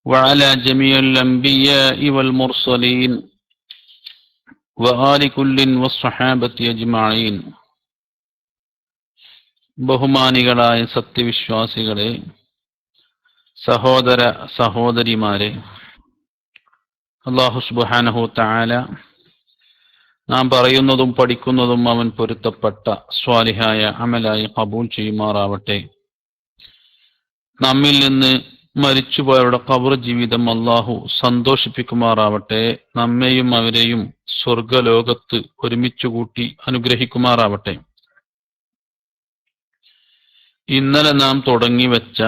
وعلى جميع الأنبياء والمرسلين وآل كل والصحابة أجمعين. ബഹുമാനികളായ സത്യവിശ്വാസികളെ, സഹോദര സഹോദരിമാരെ, അല്ലാഹു സുബ്ഹാനഹു തആല നാം പറയുന്നതും പഠിക്കുന്നതും അവൻ പൊരുത്തപ്പെട്ട സ്വാലിഹായ അമലായി ഖബൂൽ ചെയ്യുമാറാവട്ടെ. നമ്മിൽ നിന്ന് മരിച്ചുപോയവരുടെ ഖബർ ജീവിതം അല്ലാഹു സന്തോഷിപ്പിക്കുമാറാവട്ടെ. നമ്മെയും അവരെയും സ്വർഗലോകത്ത് ഒരുമിച്ചു കൂട്ടി അനുഗ്രഹിക്കുമാറാവട്ടെ. ഇന്നലെ നാം തുടങ്ങി വെച്ച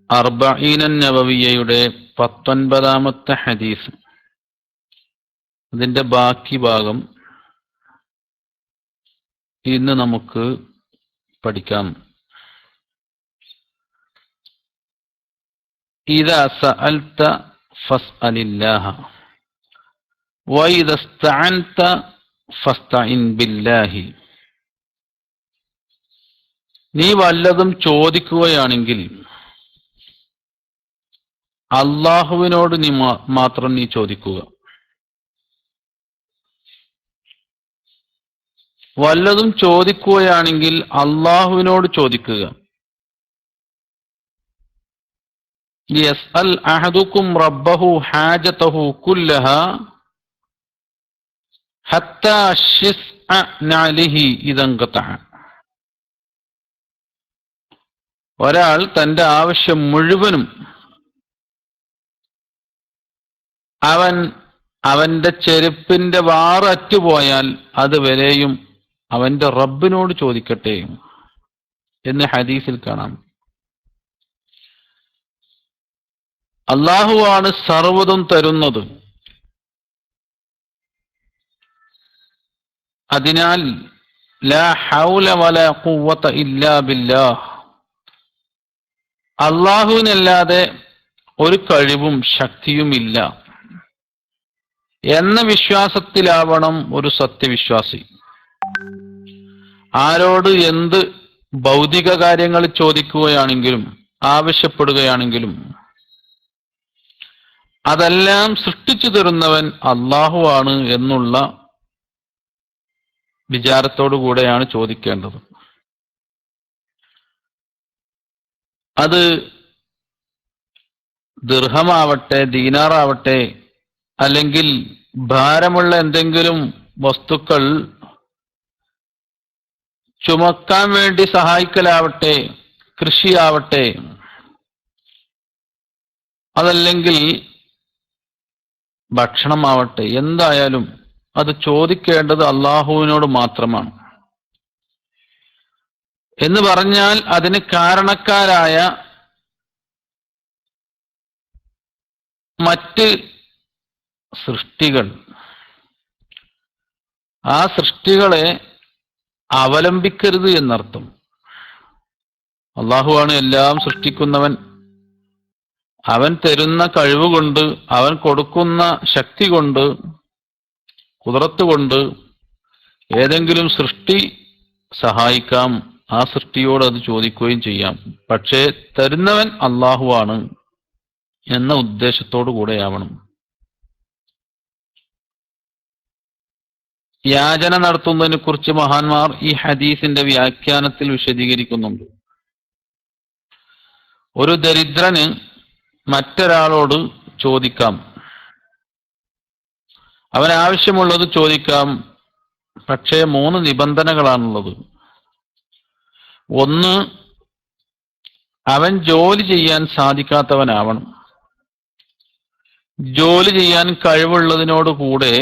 അർബഈൻ നവവിയ്യയുടെ 19ാമത്തെ ഹദീസ്, അതിന്റെ ബാക്കി ഭാഗം ഇന്ന് നമുക്ക് പഠിക്കാം. ഇദാ സഅൽത ഫസ്അലില്ലാഹ വഇദാ ഇസ്തഅൻത ഫസ്തഇൻ ബില്ലാഹി. നീ വല്ലതും ചോദിക്കുകയാണെങ്കിൽ അള്ളാഹുവിനോട് മാത്രം നീ ചോദിക്കുക. വല്ലതും ചോദിക്കുകയാണെങ്കിൽ അള്ളാഹുവിനോട് ചോദിക്കുക. യസ്അൽ അഹദുക്കും റബ്ബഹു ഹാജതഹു കുല്ലഹാ ഹത്താ ശിസ്അ നഅലിഹി ഇദൻഖതഅ. ഒരാൾ തന്റെ ആവശ്യം മുഴുവനും അവന്റെ ചെരുപ്പിന്റെ വാറ് അറ്റുപോയാൽ അതുവരെയും അവന്റെ റബ്ബിനോട് ചോദിക്കട്ടെ എന്ന് ഹദീസിൽ കാണാം. അല്ലാഹുവാണ് സർവ്വതും തരുന്നത്. അതിനാൽ ലാ ഹൗല വലാ ഖുവത ഇല്ലാ ബില്ലാഹ്, അള്ളാഹുവിനല്ലാതെ ഒരു കഴിവും ശക്തിയുമില്ല എന്ന വിശ്വാസത്തിലാവണം ഒരു സത്യവിശ്വാസി. ആരോട് എന്ത് ഭൗതിക കാര്യങ്ങൾ ചോദിക്കുകയാണെങ്കിലും ആവശ്യപ്പെടുകയാണെങ്കിലും അതെല്ലാം സൃഷ്ടിച്ചു തരുന്നവൻ അള്ളാഹുവാണ് എന്നുള്ള വിചാരത്തോടു കൂടെയാണ് ചോദിക്കേണ്ടത്. അത് ദിർഹമാവട്ടെ, ദീനാറാവട്ടെ, അല്ലെങ്കിൽ ഭാരമുള്ള എന്തെങ്കിലും വസ്തുക്കൾ ചുമക്കാൻ വേണ്ടി സഹായിക്കലാവട്ടെ, കൃഷിയാവട്ടെ, അതല്ലെങ്കിൽ ഭക്ഷണമാവട്ടെ, എന്തായാലും അത് ചോദിക്കേണ്ടത് അള്ളാഹുവിനോട് മാത്രമാണ്. എന്ന് പറഞ്ഞാൽ അതിന് കാരണക്കാരായ മറ്റ് സൃഷ്ടികൾ, ആ സൃഷ്ടികളെ അവലംബിക്കരുത് എന്നർത്ഥം. അള്ളാഹുവാണ് എല്ലാം സൃഷ്ടിക്കുന്നവൻ. അവൻ തരുന്ന കഴിവുകൊണ്ട്, അവൻ കൊടുക്കുന്ന ശക്തി കൊണ്ട്, കുദറത്ത് കൊണ്ട് ഏതെങ്കിലും സൃഷ്ടി സഹായിക്കാം. ആ സൃഷ്ടിയോട് അത് ചോദിക്കുകയും ചെയ്യാം. പക്ഷേ തരുന്നവൻ അള്ളാഹുവാണ് എന്ന ഉദ്ദേശത്തോടു കൂടെയാവണം. യാചന നടത്തുന്നതിനെ കുറിച്ച് മഹാന്മാർ ഈ ഹദീസിന്റെ വ്യാഖ്യാനത്തിൽ വിശദീകരിക്കുന്നുണ്ട്. ഒരു ദരിദ്രന് മറ്റൊരാളോട് ചോദിക്കാം, അവൻ ആവശ്യമുള്ളത് ചോദിക്കാം. പക്ഷേ 3 നിബന്ധനകളാണുള്ളത്. ഒന്ന്, അവൻ ജോലി ചെയ്യാൻ സാധിക്കാത്തവനാവണം. ജോലി ചെയ്യാൻ കഴിവുള്ളതിനോട് കൂടെ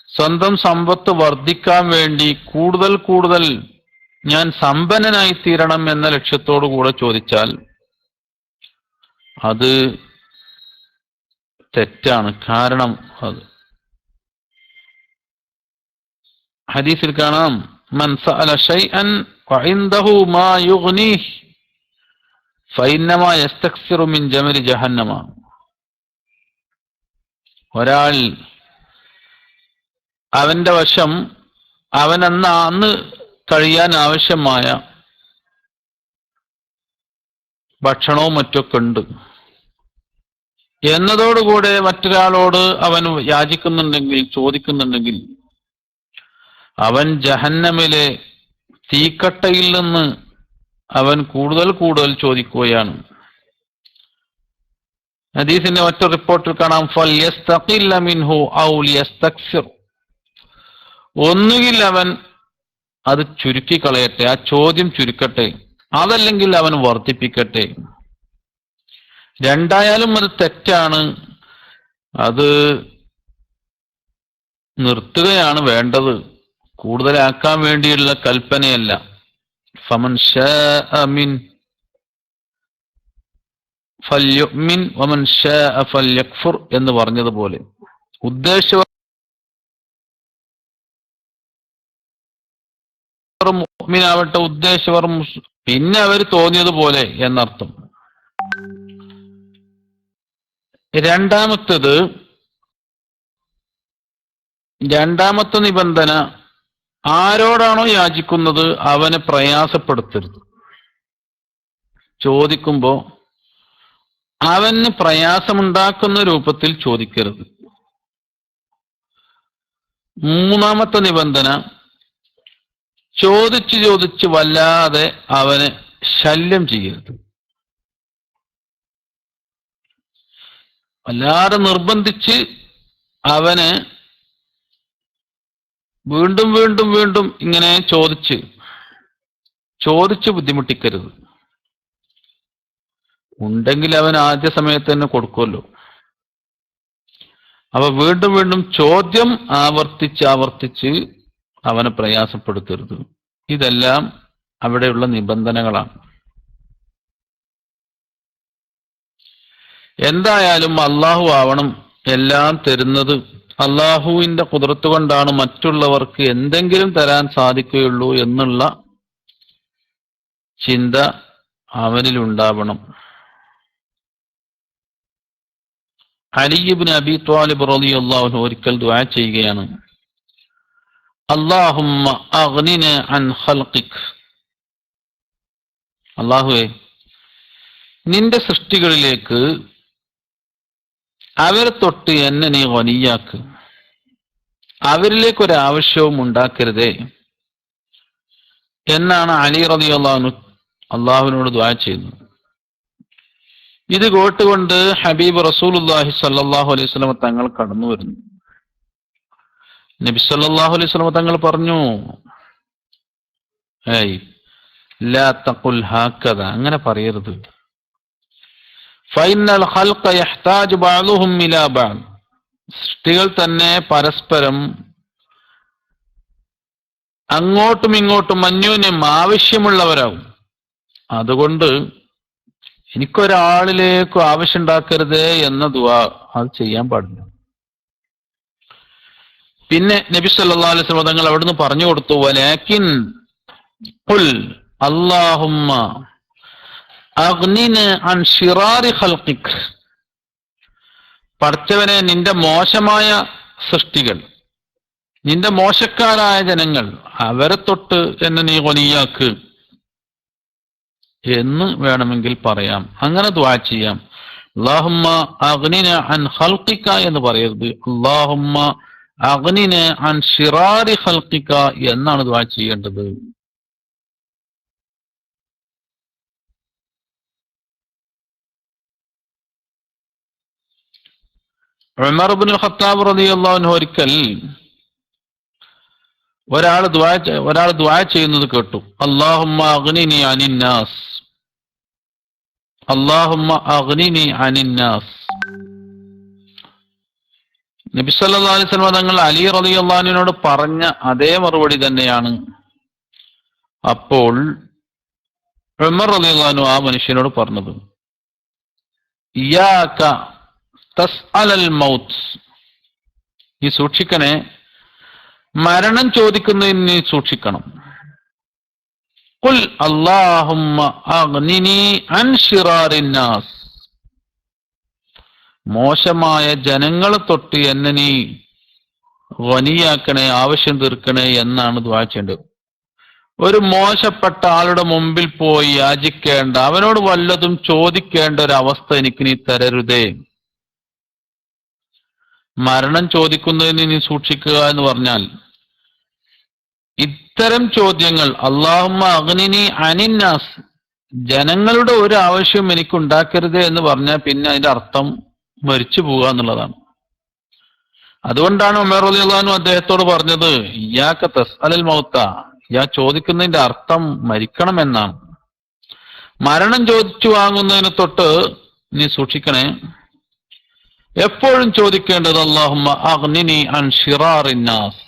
സ്വന്തം സമ്പത്ത് വർദ്ധിക്കാൻ വേണ്ടി കൂടുതൽ ഞാൻ സമ്പന്നനായി തീരണം എന്ന ലക്ഷ്യത്തോടു കൂടെ ചോദിച്ചാൽ അത് തെറ്റാണ്. കാരണം അത് ഹദീസിൽ കാണാം, മൻ സഅല ശൈഅൻ വഇൻദഹു മാ യുഗ്നീഹ് ഫഇന്നമാ യസ്തക്സിറു മിൻ ജമരി ജഹന്നമ. ഒരാൾ അവന്റെ വശം അന്ന് കഴിയാൻ ആവശ്യമായ ഭക്ഷണവും മറ്റൊക്കെ ഉണ്ട് എന്നതോടുകൂടെ മറ്റൊരാളോട് അവൻ യാചിക്കുന്നുണ്ടെങ്കിൽ, ചോദിക്കുന്നുണ്ടെങ്കിൽ, അവൻ ജഹന്നമിലെ തീക്കട്ടയിൽ നിന്ന് അവൻ കൂടുതൽ കൂടുതൽ ചോദിക്കുകയാണ്. ഹദീസിന്റെ മറ്റൊരു റിപ്പോർട്ടിൽ കാണാം, ഫൽയസ്തഖില്ല മിൻഹു ഔ ലിയസ്തക്സിർ, ഒന്നുകിൽ അവൻ അത് ചുരുക്കി കളയട്ടെ, ആ ചോദ്യം ചുരുക്കട്ടെ, അതല്ലെങ്കിൽ അവൻ വർദ്ധിപ്പിക്കട്ടെ. രണ്ടായാലും അത് തെറ്റാണ്, അത് നിർത്തുകയാണ് വേണ്ടത്, കൂടുതലാക്കാൻ വേണ്ടിയുള്ള കൽപ്പനയല്ല. ഫമൻ ശാഅ മിൻ ഫല്യുമിൻ വമൻ ശാഅ ഫല്യക്ഫുർ എന്ന് പറഞ്ഞതുപോലെ മുഅ്മിനാവട്ടെ, ഉദ്ദേശവർ പിന്നെ അവർ തോന്നിയതുപോലെ എന്നർത്ഥം. രണ്ടാമത്തെ നിബന്ധന, ആരോടാണോ യാചിക്കുന്നത് അവനെ പ്രയാസപ്പെടുത്തരുത്. ചോദിക്കുമ്പോ അവന് പ്രയാസമുണ്ടാക്കുന്ന രൂപത്തിൽ ചോദിക്കരുത്. മൂന്നാമത്തെ നിബന്ധന, ചോദിച്ച് വല്ലാതെ അവനെ ശല്യം ചെയ്യരുത്. വല്ലാതെ നിർബന്ധിച്ച് അവന് വീണ്ടും വീണ്ടും വീണ്ടും ഇങ്ങനെ ചോദിച്ച് ബുദ്ധിമുട്ടിക്കരുത്. ഉണ്ടെങ്കിൽ അവൻ ആദ്യ സമയത്ത് തന്നെ കൊടുക്കുമല്ലോ. അപ്പൊ വീണ്ടും വീണ്ടും ചോദ്യം ആവർത്തിച്ച് അവനെ പ്രയാസപ്പെടുത്തരുത്. ഇതെല്ലാം അവിടെയുള്ള നിബന്ധനകളാണ്. എന്തായാലും അള്ളാഹു ആവണം എല്ലാം തരുന്നത്. അള്ളാഹുവിന്റെ ഖുദ്റത്ത് കൊണ്ടാണ് മറ്റുള്ളവർക്ക് എന്തെങ്കിലും തരാൻ സാധിക്കുകയുള്ളൂ എന്നുള്ള ചിന്ത അവനിലുണ്ടാവണം. അലി ഇബ്നു അബി ത്വാലിബ് റളിയല്ലാഹു അൻഹു ഒരിക്കൽ ദുആ ചെയ്യുകയാണ്, അല്ലാഹുമ്മ അഗ്നിന അൻ ഖൽഖിക്, അല്ലാഹുവേ നിന്റെ സൃഷ്ടികളിലേക്ക് അവരെ തൊട്ട് എന്നെ നീ ഗനിയാക്ക്, അവരിലേക്ക് ഒരാവശ്യവും ഉണ്ടാക്കരുതേ എന്നാണ് അലി റളിയല്ലാഹു അൻഹു അള്ളാഹുവിനോട് ദുആ ചെയ്യുന്നത്. ഇത് കേട്ടുകൊണ്ട് ഹബീബ് റസൂലുള്ളാഹി സ്വല്ലല്ലാഹു അലൈഹി വസല്ലം തങ്ങൾ കടന്നു വരുന്നു. നബി സല്ലല്ലാഹു അലൈഹി വസല്ലം തങ്ങൾ പറഞ്ഞു, ഏയ് ലാ തഖുൽ ഹാകദ, അങ്ങനെ പറയരുത്. ഫഇന്നൽ ഖൽഖ യഹ്താജു ബഅ്ദുഹും ഇലാ ബഅദ്, സൃഷ്ടികൾ തന്നെ പരസ്പരം അങ്ങോട്ടും ഇങ്ങോട്ടും അന്യോന്യം ആവശ്യമുള്ളവരാകും. അതുകൊണ്ട് എനിക്കൊരാളിലേക്ക് ആവശ്യമുണ്ടാക്കരുതേ എന്ന ദുആ അത് ചെയ്യാൻ പാടില്ല. പിന്നെ നബി സല്ലല്ലാഹു അലൈഹി വസല്ലം തങ്ങൾ അവിടുന്ന് പറഞ്ഞു കൊടുത്തു, വലാകിൻ ഖുൽ അല്ലാഹുമ്മ അഗ്നിന അൻ ശിറാരി ഖൽഖിക്, പടച്ചവനെ നിന്റെ മോശമായ സൃഷ്ടികൾ, നിന്റെ മോശക്കാരായ ജനങ്ങൾ, അവരെ തൊട്ട് എന്നെ നീ ഗനിയാക്ക് എന്ന് വേണമെങ്കിൽ പറയാം. അങ്ങനെ ദുആ ചെയ്യാം. അല്ലാഹുമ്മ അഗ്നിന അൻ ഖൽഖിക എന്ന് പറയരുത്, അല്ലാഹുമ്മ അഗ്നിന അൻ ശിറാരി ഖൽഖിക എന്നാണ് ദുആ ചെയ്യേണ്ടത്. ഉമർ ഇബ്നുൽ ഖത്താബ് റളിയല്ലാഹു അൻഹു ഒരിക്കൽ ഒരാൾ ദുആ ചെയ്യുന്നത് കേട്ടു, അല്ലാഹുമ്മ അഗ്നിനി അനിൻ നാസ്, അല്ലാഹുമ്മ അഗ്നിനി അനിൻ നാസ്. നബി സല്ലല്ലാഹു അലൈഹി വസല്ലം തങ്ങൾ അലി റളിയല്ലാഹു അൻഹുവിനോട് പറഞ്ഞ അതേ മറുപടി തന്നെയാണ് അപ്പോൾ ഉമർ റളിയല്ലാഹു അൻഹു ആ മനുഷ്യനോട് പറഞ്ഞത്, ഇയ്യാക തസ്അലൽ മൗത്ത്, നീ സൂക്ഷിക്കണേ, മരണം ചോദിക്കുന്നതിന് നീ സൂക്ഷിക്കണം. ഖുൽ അല്ലാഹുമ്മ അഗ്നിനി അൻ ശിറാരിൻ നാസ്, മോശമായ ജനങ്ങളെ തൊട്ട് എന്നെ നീ ഗനിയാക്കണേ, ആവശ്യം തീർക്കണേ എന്നാണ് ദുആ ചെയ്യേണ്ടത്. ഒരു മോശപ്പെട്ട ആളുടെ മുമ്പിൽ പോയി യാചിക്കേണ്ട, അവനോട് വല്ലതും ചോദിക്കേണ്ട ഒരു അവസ്ഥ എനിക്ക് നീ തരരുതേ. മരണം ചോദിക്കുന്നതിന് നീ സൂക്ഷിക്കുക എന്ന് പറഞ്ഞാൽ ഇത്തരം ചോദ്യങ്ങൾ, അല്ലാഹുമ്മ അഗ്നിനി അനിന്നാസ്, ജനങ്ങളുടെ ഒരു ആവശ്യം എനിക്ക് ഉണ്ടാക്കരുത് എന്ന് പറഞ്ഞാൽ പിന്നെ അതിന്റെ അർത്ഥം മരിച്ചു പോവുക എന്നുള്ളതാണ്. അതുകൊണ്ടാണ് ഉമർ റളിയല്ലാഹു അൻഹു അദ്ദേഹത്തോട് പറഞ്ഞത്, ഇയ്യാക തസ്അലൽ മൗത, ചോദിക്കുന്നതിന്റെ അർത്ഥം മരിക്കണം എന്നാണ്. മരണം ചോദിച്ചു വാങ്ങുന്നതിന് തൊട്ട് നീ സൂക്ഷിക്കണേ. എപ്പോഴും ചോദിക്കേണ്ടത് അല്ലാഹുമ്മ അഗ്നിനി അൻ ശിറാറിൻ നാസ്,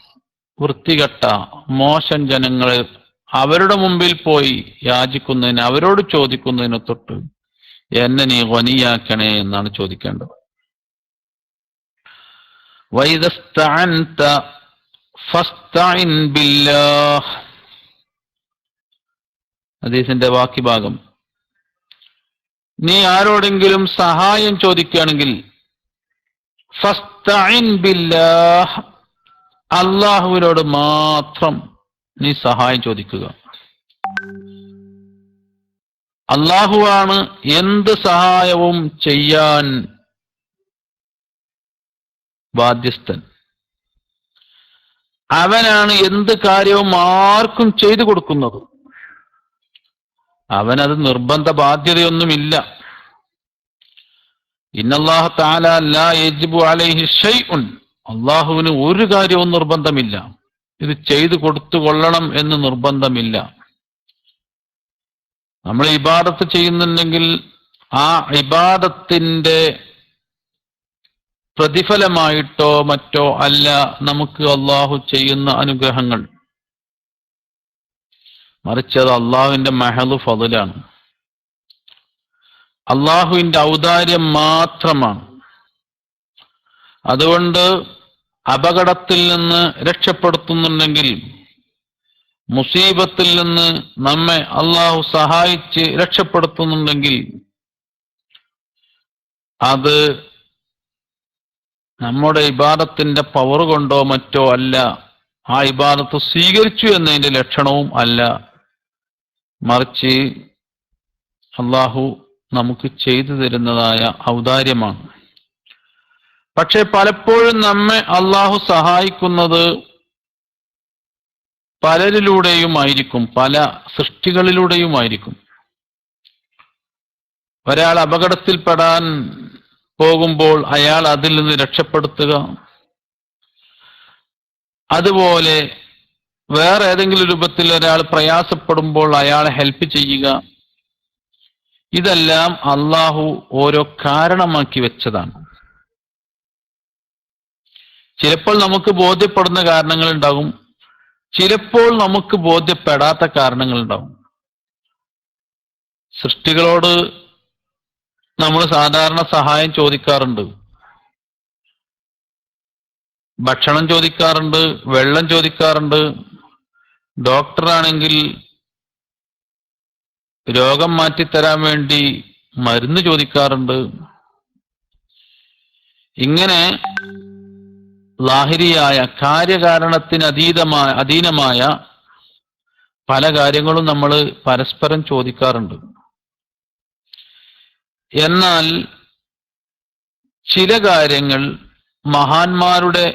വൃത്തികെട്ട മോശം ജനങ്ങളെ അവരുടെ മുമ്പിൽ പോയി യാചിക്കുന്നതിന്, അവരോട് ചോദിക്കുന്നതിന് തൊട്ട് എന്നെ നീ ഗനിയാക്കണേ എന്നാണ് ചോദിക്കേണ്ടത്. വൈദസ്തഅൻത ഫസ്തഇൻ ബില്ലാഹ്, ഹദീസിന്റെ ബാക്കി ഭാഗം, നീ ആരോടെങ്കിലും സഹായം ചോദിക്കുകയാണെങ്കിൽ ഫസ്തഇൻ ബില്ലാഹ്, അല്ലാഹുവിനോട് മാത്രം നീ സഹായം ചോദിക്കുക. അല്ലാഹുവാണ് എന്ത് സഹായവും ചെയ്യാൻ ബാധ്യസ്ഥൻ. അവനാണ് എന്ത് കാര്യവും ആർക്കും ചെയ്തു കൊടുക്കുന്നത്. അവനത് നിർബന്ധ ബാധ്യതയൊന്നുമില്ല. ഇന്നല്ലാഹ തആല ലാ യജിബു അലൈഹി ഷൈഉൻ, അള്ളാഹുവിന് ഒരു കാര്യവും നിർബന്ധമില്ല, ഇത് ചെയ്തു കൊടുത്തു കൊള്ളണം എന്ന് നിർബന്ധമില്ല. നമ്മൾ ഇബാദത്ത് ചെയ്യുന്നുണ്ടെങ്കിൽ ആ ഇബാദത്തിന്റെ പ്രതിഫലമായിട്ടോ മറ്റോ അല്ല നമുക്ക് അള്ളാഹു ചെയ്യുന്ന അനുഗ്രഹങ്ങൾ, മറിച്ച് അത് അള്ളാഹുവിന്റെ മഹളു ഫضലാണ്, അള്ളാഹുവിന്റെ ഔദാര്യം മാത്രമാണ്. അതുകൊണ്ട് അപകടത്തിൽ നിന്ന് രക്ഷപ്പെടുത്തുന്നുണ്ടെങ്കിൽ, മുസീബത്തിൽ നിന്ന് നമ്മെ അള്ളാഹു സഹായിച്ച് രക്ഷപ്പെടുത്തുന്നുണ്ടെങ്കിൽ അത് നമ്മുടെ ഇബാദത്തിന്റെ പവർ കൊണ്ടോ മറ്റോ അല്ല, ആ ഇബാദത്ത് സ്വീകരിച്ചു എന്നതിന്റെ ലക്ഷണവും അല്ല, മറിച്ച് അള്ളാഹു നമുക്ക് ചെയ്തു തരുന്നതായ ഔദാര്യമാണ്. പക്ഷെ പലപ്പോഴും നമ്മെ അള്ളാഹു സഹായിക്കുന്നത് പലരിലൂടെയുമായിരിക്കും, പല സൃഷ്ടികളിലൂടെയുമായിരിക്കും. ഒരാൾ അപകടത്തിൽപ്പെടാൻ പോകുമ്പോൾ അയാൾ അതിൽ നിന്ന് രക്ഷപ്പെടുത്തുക, അതുപോലെ വേറെ ഏതെങ്കിലും രൂപത്തിൽ ഒരാൾ പ്രയാസപ്പെടുമ്പോൾ അയാളെ ഹെൽപ്പ് ചെയ്യുക, ഇതെല്ലാം അള്ളാഹു ഓരോ കാരണമാക്കി വെച്ചതാണ്. ചിലപ്പോൾ നമുക്ക് ബോധ്യപ്പെടുന്ന കാരണങ്ങൾ ഉണ്ടാകും, ചിലപ്പോൾ നമുക്ക് ബോധ്യപ്പെടാത്ത കാരണങ്ങൾ ഉണ്ടാകും. സൃഷ്ടികളോട് നമ്മൾ സാധാരണ സഹായം ചോദിക്കാറുണ്ട്, ഭക്ഷണം ചോദിക്കാറുണ്ട്, വെള്ളം ചോദിക്കാറുണ്ട്, ഡോക്ടറാണെങ്കിൽ രോഗം മാറ്റിത്തരാൻ വേണ്ടി മരുന്ന് ചോദിക്കാറുണ്ട്. ഇങ്ങനെ ലാഹിരിയായ കാര്യകാരണത്തിന് അധീനമായ പല കാര്യങ്ങളും നമ്മൾ പരസ്പരം ചോദിക്കാറുണ്ട്. എന്നാൽ ചില കാര്യങ്ങൾ മഹാന്മാരുടെ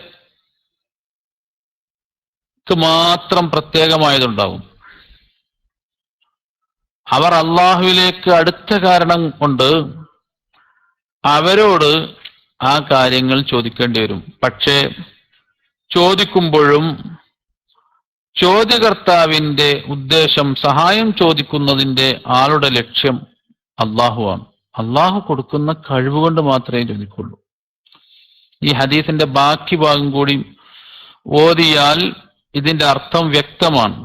മാത്രം പ്രത്യേകമായതുണ്ടാവും. അവർ അള്ളാഹുവിലേക്ക് അടുത്ത കാരണം കൊണ്ട് അവരോട് ആ കാര്യങ്ങൾ ചോദിക്കേണ്ടി വരും. പക്ഷേ ചോദിക്കുമ്പോഴും ചോദ്യകർത്താവിന്റെ ഉദ്ദേശം, സഹായം ചോദിക്കുന്നതിന്റെ ആളുടെ ലക്ഷ്യം അള്ളാഹുവാണ്. അള്ളാഹു കൊടുക്കുന്ന കഴിവ് കൊണ്ട് മാത്രമേ ചോദിക്കുള്ളൂ. ഈ ഹദീസിന്റെ ബാക്കി ഭാഗം കൂടി ഓതിയാൽ ഇതിന്റെ അർത്ഥം വ്യക്തമാണ്.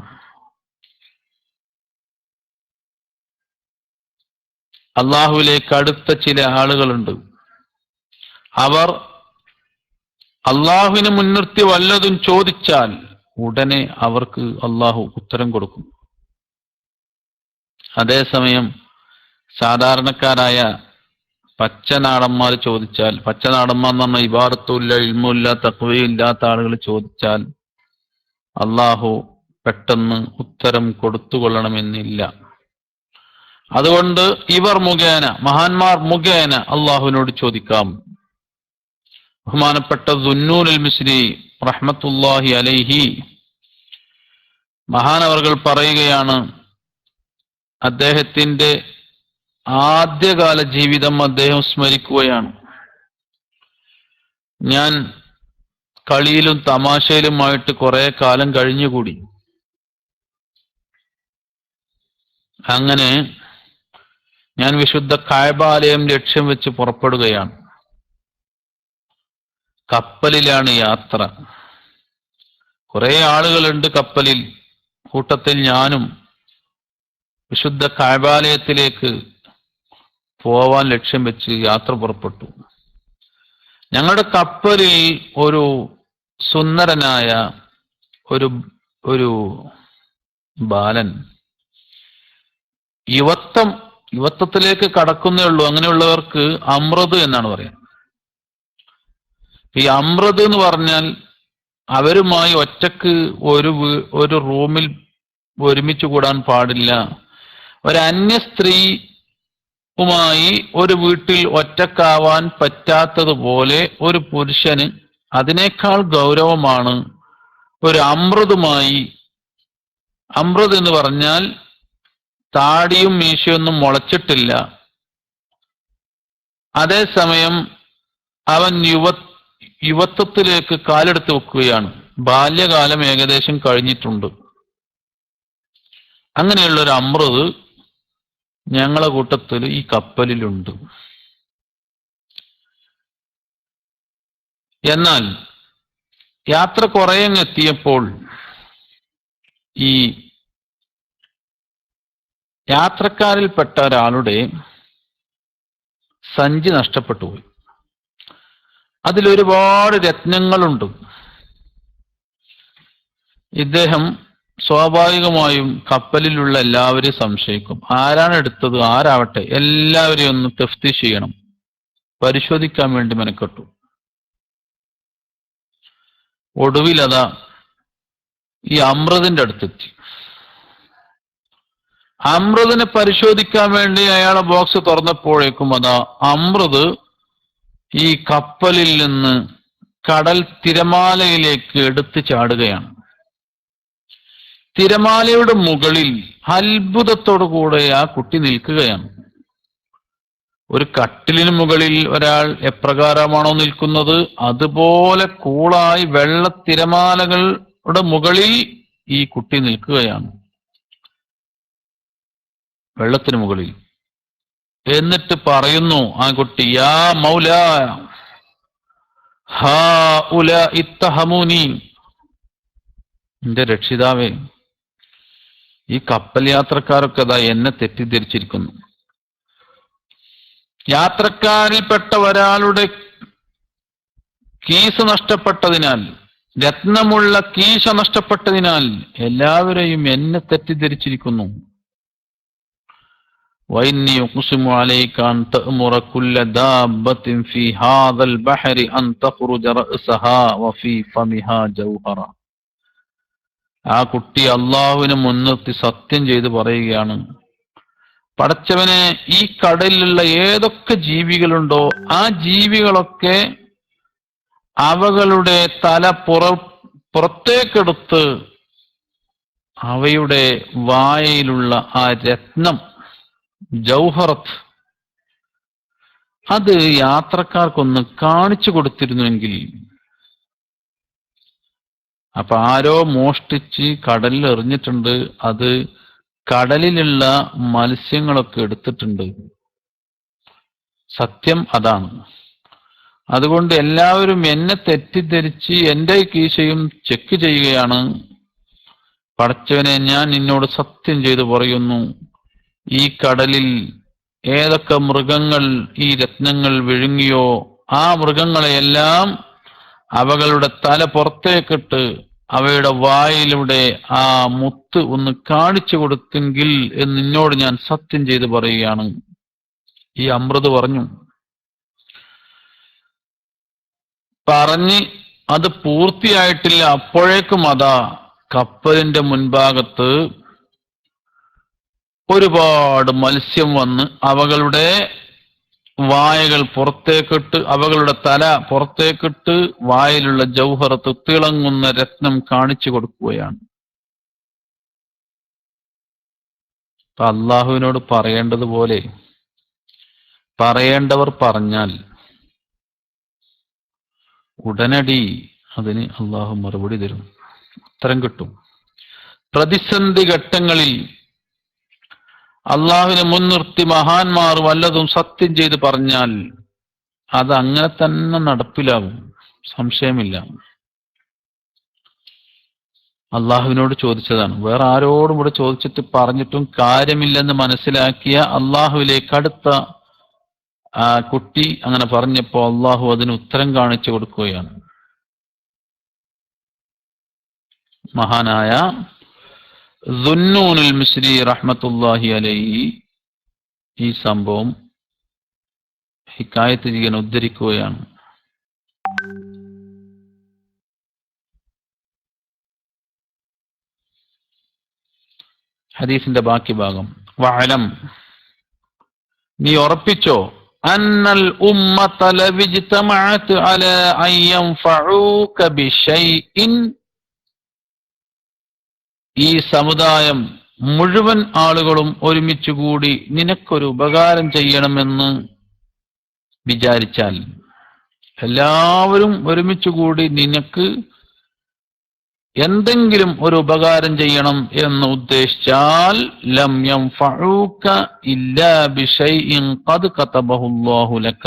അള്ളാഹുവിലേക്ക് അടുത്ത ചില ആളുകളുണ്ട്, അവർ അള്ളാഹുവിനെ മുൻനിർത്തി വല്ലതും ചോദിച്ചാൽ ഉടനെ അവർക്ക് അള്ളാഹു ഉത്തരം കൊടുക്കും. അതേസമയം സാധാരണക്കാരായ പച്ചനാടന്മാർ ചോദിച്ചാൽ, പച്ചനാടന്മാർ എന്ന് പറഞ്ഞാൽ ഇബാദത്തുമില്ല, ഇൽമുമില്ല, തഖ്വയും ഇല്ലാത്ത ആളുകൾ ചോദിച്ചാൽ അള്ളാഹു പെട്ടെന്ന് ഉത്തരം കൊടുത്തുകൊള്ളണമെന്നില്ല. അതുകൊണ്ട് ഇവർ മുഖേന, മഹാന്മാർ മുഖേന അള്ളാഹുവിനോട് ചോദിക്കാം. ബഹുമാനപ്പെട്ട ദുന്നൂനുൽ മിസ്രി റഹ്മത്തുള്ളാഹി അലൈഹി മഹാനവർകൾ പറയുകയാണ്, അദ്ദേഹത്തിന്റെ ആദ്യകാല ജീവിതം അദ്ദേഹം സ്മരിക്കുകയാണ്. ഞാൻ കളിയിലും തമാശയിലുമായിട്ട് കുറെ കാലം കഴിഞ്ഞുകൂടി. അങ്ങനെ ഞാൻ വിശുദ്ധ കഅബാലയം ലക്ഷ്യം വെച്ച് പുറപ്പെടുകയാണ്. കപ്പലിലാണ് യാത്ര. കുറെ ആളുകളുണ്ട് കപ്പലിൽ. കൂട്ടത്തിൽ ഞാനും വിശുദ്ധ കഅബാലയത്തിലേക്ക് പോവാൻ ലക്ഷ്യം വെച്ച് യാത്ര പുറപ്പെട്ടു. ഞങ്ങളുടെ കപ്പലിൽ ഒരു സുന്ദരനായ ഒരു ബാലൻ, യുവത്വത്തിലേക്ക് കടക്കുന്നേ ഉള്ളൂ. അങ്ങനെയുള്ളവർക്ക് അമ്രത് എന്നാണ് പറയുന്നത്. ഈ അമ്രത് എന്ന് പറഞ്ഞാൽ അവരുമായി ഒറ്റക്ക് ഒരു റൂമിൽ ഒരുമിച്ച് കൂടാൻ പാടില്ല. ഒരു അന്യ സ്ത്രീയുമായി ഒരു വീട്ടിൽ ഒറ്റക്കാവാൻ പറ്റാത്തതുപോലെ ഒരു പുരുഷന് അതിനേക്കാൾ ഗൗരവമാണ് ഒരു അമ്രതുമായി. അമ്രത് എന്ന് പറഞ്ഞാൽ താടിയും മീശയൊന്നും മുളച്ചിട്ടില്ല, അതേസമയം അവൻ യുവത്വത്തിലേക്ക് കാലെടുത്ത് വെക്കുകയാണ്. ബാല്യകാലം ഏകദേശം കഴിഞ്ഞിട്ടുണ്ട്. അങ്ങനെയുള്ള ഒരു അമ്രത് ഞങ്ങളെ കൂട്ടത്തിൽ ഈ കപ്പലിലുണ്ട്. എന്നാൽ യാത്ര കുറെ എത്തിയപ്പോൾ ഈ യാത്രക്കാരിൽപ്പെട്ട ഒരാളുടെ സഞ്ചി നഷ്ടപ്പെട്ടു പോയി. അതിലൊരുപാട് രത്നങ്ങളുണ്ട്. ഇദ്ദേഹം സ്വാഭാവികമായും കപ്പലിലുള്ള എല്ലാവരെയും സംശയിക്കും. ആരാണ് എടുത്തത്, ആരാവട്ടെ, എല്ലാവരെയും ഒന്ന് തഫ്തീഷ് ചെയ്യണം, പരിശോധിക്കാൻ വേണ്ടി മെനക്കെട്ടു. ഒടുവിലതാ ഈ അമ്രതിന്റെ അടുത്തെത്തി. അമ്രതിനെ പരിശോധിക്കാൻ വേണ്ടി അയാളെ ബോക്സ് തുറന്നപ്പോഴേക്കും അതാ അമ്രത് ഈ കപ്പലിൽ നിന്ന് കടൽ തിരമാലയിലേക്ക് എടുത്തു ചാടുകയാണ്. തിരമാലയുടെ മുകളിൽ അത്ഭുതത്തോടു കൂടെ ആ കുട്ടി നിൽക്കുകയാണ്. ഒരു കട്ടിലിന് മുകളിൽ ഒരാൾ എപ്രകാരമാണോ നിൽക്കുന്നത് അതുപോലെ കൂളായി വെള്ള തിരമാലകളുടെ മുകളിൽ ഈ കുട്ടി നിൽക്കുകയാണ്, വെള്ളത്തിന് മുകളിൽ. എന്നിട്ട് പറയുന്നു ആ കുട്ടി, യാ മൗലാ ഹൗലാ ഇത്തഹമൂനി, എന്റെ രക്ഷിതാവേ, ഈ കപ്പൽ യാത്രക്കാരൊക്കെ അതാ എന്നെ തെറ്റിദ്ധരിച്ചിരിക്കുന്നു. യാത്രക്കാരിൽപ്പെട്ട ഒരാളുടെ കീസ് നഷ്ടപ്പെട്ടതിനാൽ, രത്നമുള്ള കീശ നഷ്ടപ്പെട്ടതിനാൽ എല്ലാവരെയും എന്നെ തെറ്റിദ്ധരിച്ചിരിക്കുന്നു. وإني أقسم عليك أن تأمر كل دابة في هذا البحر أن تخرج رأسها وفي فمها جوهرا. ആ കുട്ടി അള്ളാഹുവിനെ മുൻനിർത്തി സത്യം ചെയ്ത് പറയുകയാണ്, പടച്ചവനെ, ഈ കടലിലുള്ള ഏതൊക്കെ ജീവികളുണ്ടോ ആ ജീവികളൊക്കെ അവകളുടെ തല പുറത്തേക്കെടുത്ത് അവയുടെ വായയിലുള്ള ആ രത്നം ജൗഹറത്ത് അത് യാത്രക്കാർക്കൊന്ന് കാണിച്ചു കൊടുത്തിരുന്നുവെങ്കിൽ. അപ്പൊ ആരോ മോഷ്ടിച്ച് കടലിൽ എറിഞ്ഞിട്ടുണ്ട്, അത് കടലിലുള്ള മത്സ്യങ്ങളൊക്കെ എടുത്തിട്ടുണ്ട്. സത്യം അതാണ്. അതുകൊണ്ട് എല്ലാവരും എന്നെ തെറ്റിദ്ധരിച്ച് എന്റെ കീശയും ചെക്ക് ചെയ്യുകയാണ്. പടച്ചവനെ, ഞാൻ നിന്നോട് സത്യം ചെയ്തു പറയുന്നു, ഈ കടലിൽ ഏതൊക്കെ മൃഗങ്ങൾ ഈ രത്നങ്ങൾ വിഴുങ്ങിയോ ആ മൃഗങ്ങളെയെല്ലാം അവകളുടെ തല പുറത്തേക്കിട്ട് അവയുടെ വായിലൂടെ ആ മുത്ത് ഒന്ന് കാണിച്ചു കൊടുത്തെങ്കിൽ എന്ന് നിന്നോട് ഞാൻ സത്യം ചെയ്ത് പറയുകയാണ്. ഈ അമൃത് പറഞ്ഞു. പറഞ്ഞ് അത് പൂർത്തിയായിട്ടില്ല, അപ്പോഴേക്കും അതാ കപ്പലിന്റെ മുൻഭാഗത്ത് ഒരുപാട് മത്സ്യം വന്ന് അവകളുടെ വായകൾ പുറത്തേക്കിട്ട്, അവകളുടെ തല പുറത്തേക്കിട്ട് വായിലുള്ള ജൗഹറത്ത് തിളങ്ങുന്ന രത്നം കാണിച്ചു കൊടുക്കുകയാണ്. അപ്പൊ അള്ളാഹുവിനോട് പറയേണ്ടതുപോലെ പറയേണ്ടവർ പറഞ്ഞാൽ ഉടനടി അതിന് അള്ളാഹു മറുപടി തരും, ഉത്തരം കിട്ടും. പ്രതിസന്ധി ഘട്ടങ്ങളിൽ അള്ളാഹുവിനെ മുൻനിർത്തി മഹാന്മാർ വല്ലതും സത്യം ചെയ്ത് പറഞ്ഞാൽ അത് അങ്ങനെ തന്നെ നടപ്പിലാകും, സംശയമില്ല. അള്ളാഹുവിനോട് ചോദിച്ചതാണ്, വേറെ ആരോടും ഇവിടെ ചോദിച്ചിട്ട് പറഞ്ഞിട്ടും കാര്യമില്ലെന്ന് മനസ്സിലാക്കിയ അള്ളാഹുവിലേക്ക് അടുത്ത കുട്ടി അങ്ങനെ പറഞ്ഞപ്പോ അള്ളാഹു അതിന് ഉത്തരം കാണിച്ചു കൊടുക്കുകയാണ്. മഹാനായ ദുന്നൂനുൽ മിസ്രി റഹ്മത്തുള്ളാഹി അലൈഹി ഈ സംഭവം ഹിക്കായത്ത് ചെയ്യാൻ ഉദ്ധരിക്കുകയാണ്. ഹദീസിന്റെ ബാക്കി ഭാഗം, വഅലം, നീ ഉറപ്പിച്ചോ, അന്നൽ ഉമ്മത ലവിജ്തമഅത് അലാ അൻ യൻഫഊക ബിശൈഇൻ, ഈ സമുദായം മുഴുവൻ ആളുകളും ഒരുമിച്ചുകൂടി നിനക്കൊരു ഉപകാരം ചെയ്യണമെന്ന് വിചാരിച്ചാൽ, എല്ലാവരും ഒരുമിച്ചുകൂടി നിനക്ക് എന്തെങ്കിലും ഒരു ഉപകാരം ചെയ്യണം എന്ന് ഉദ്ദേശിച്ചാൽ, ലം യൻഫഊക ഇല്ലാ ബിശൈഇൻ ഖദ് കതബഹു അല്ലാഹു ലക,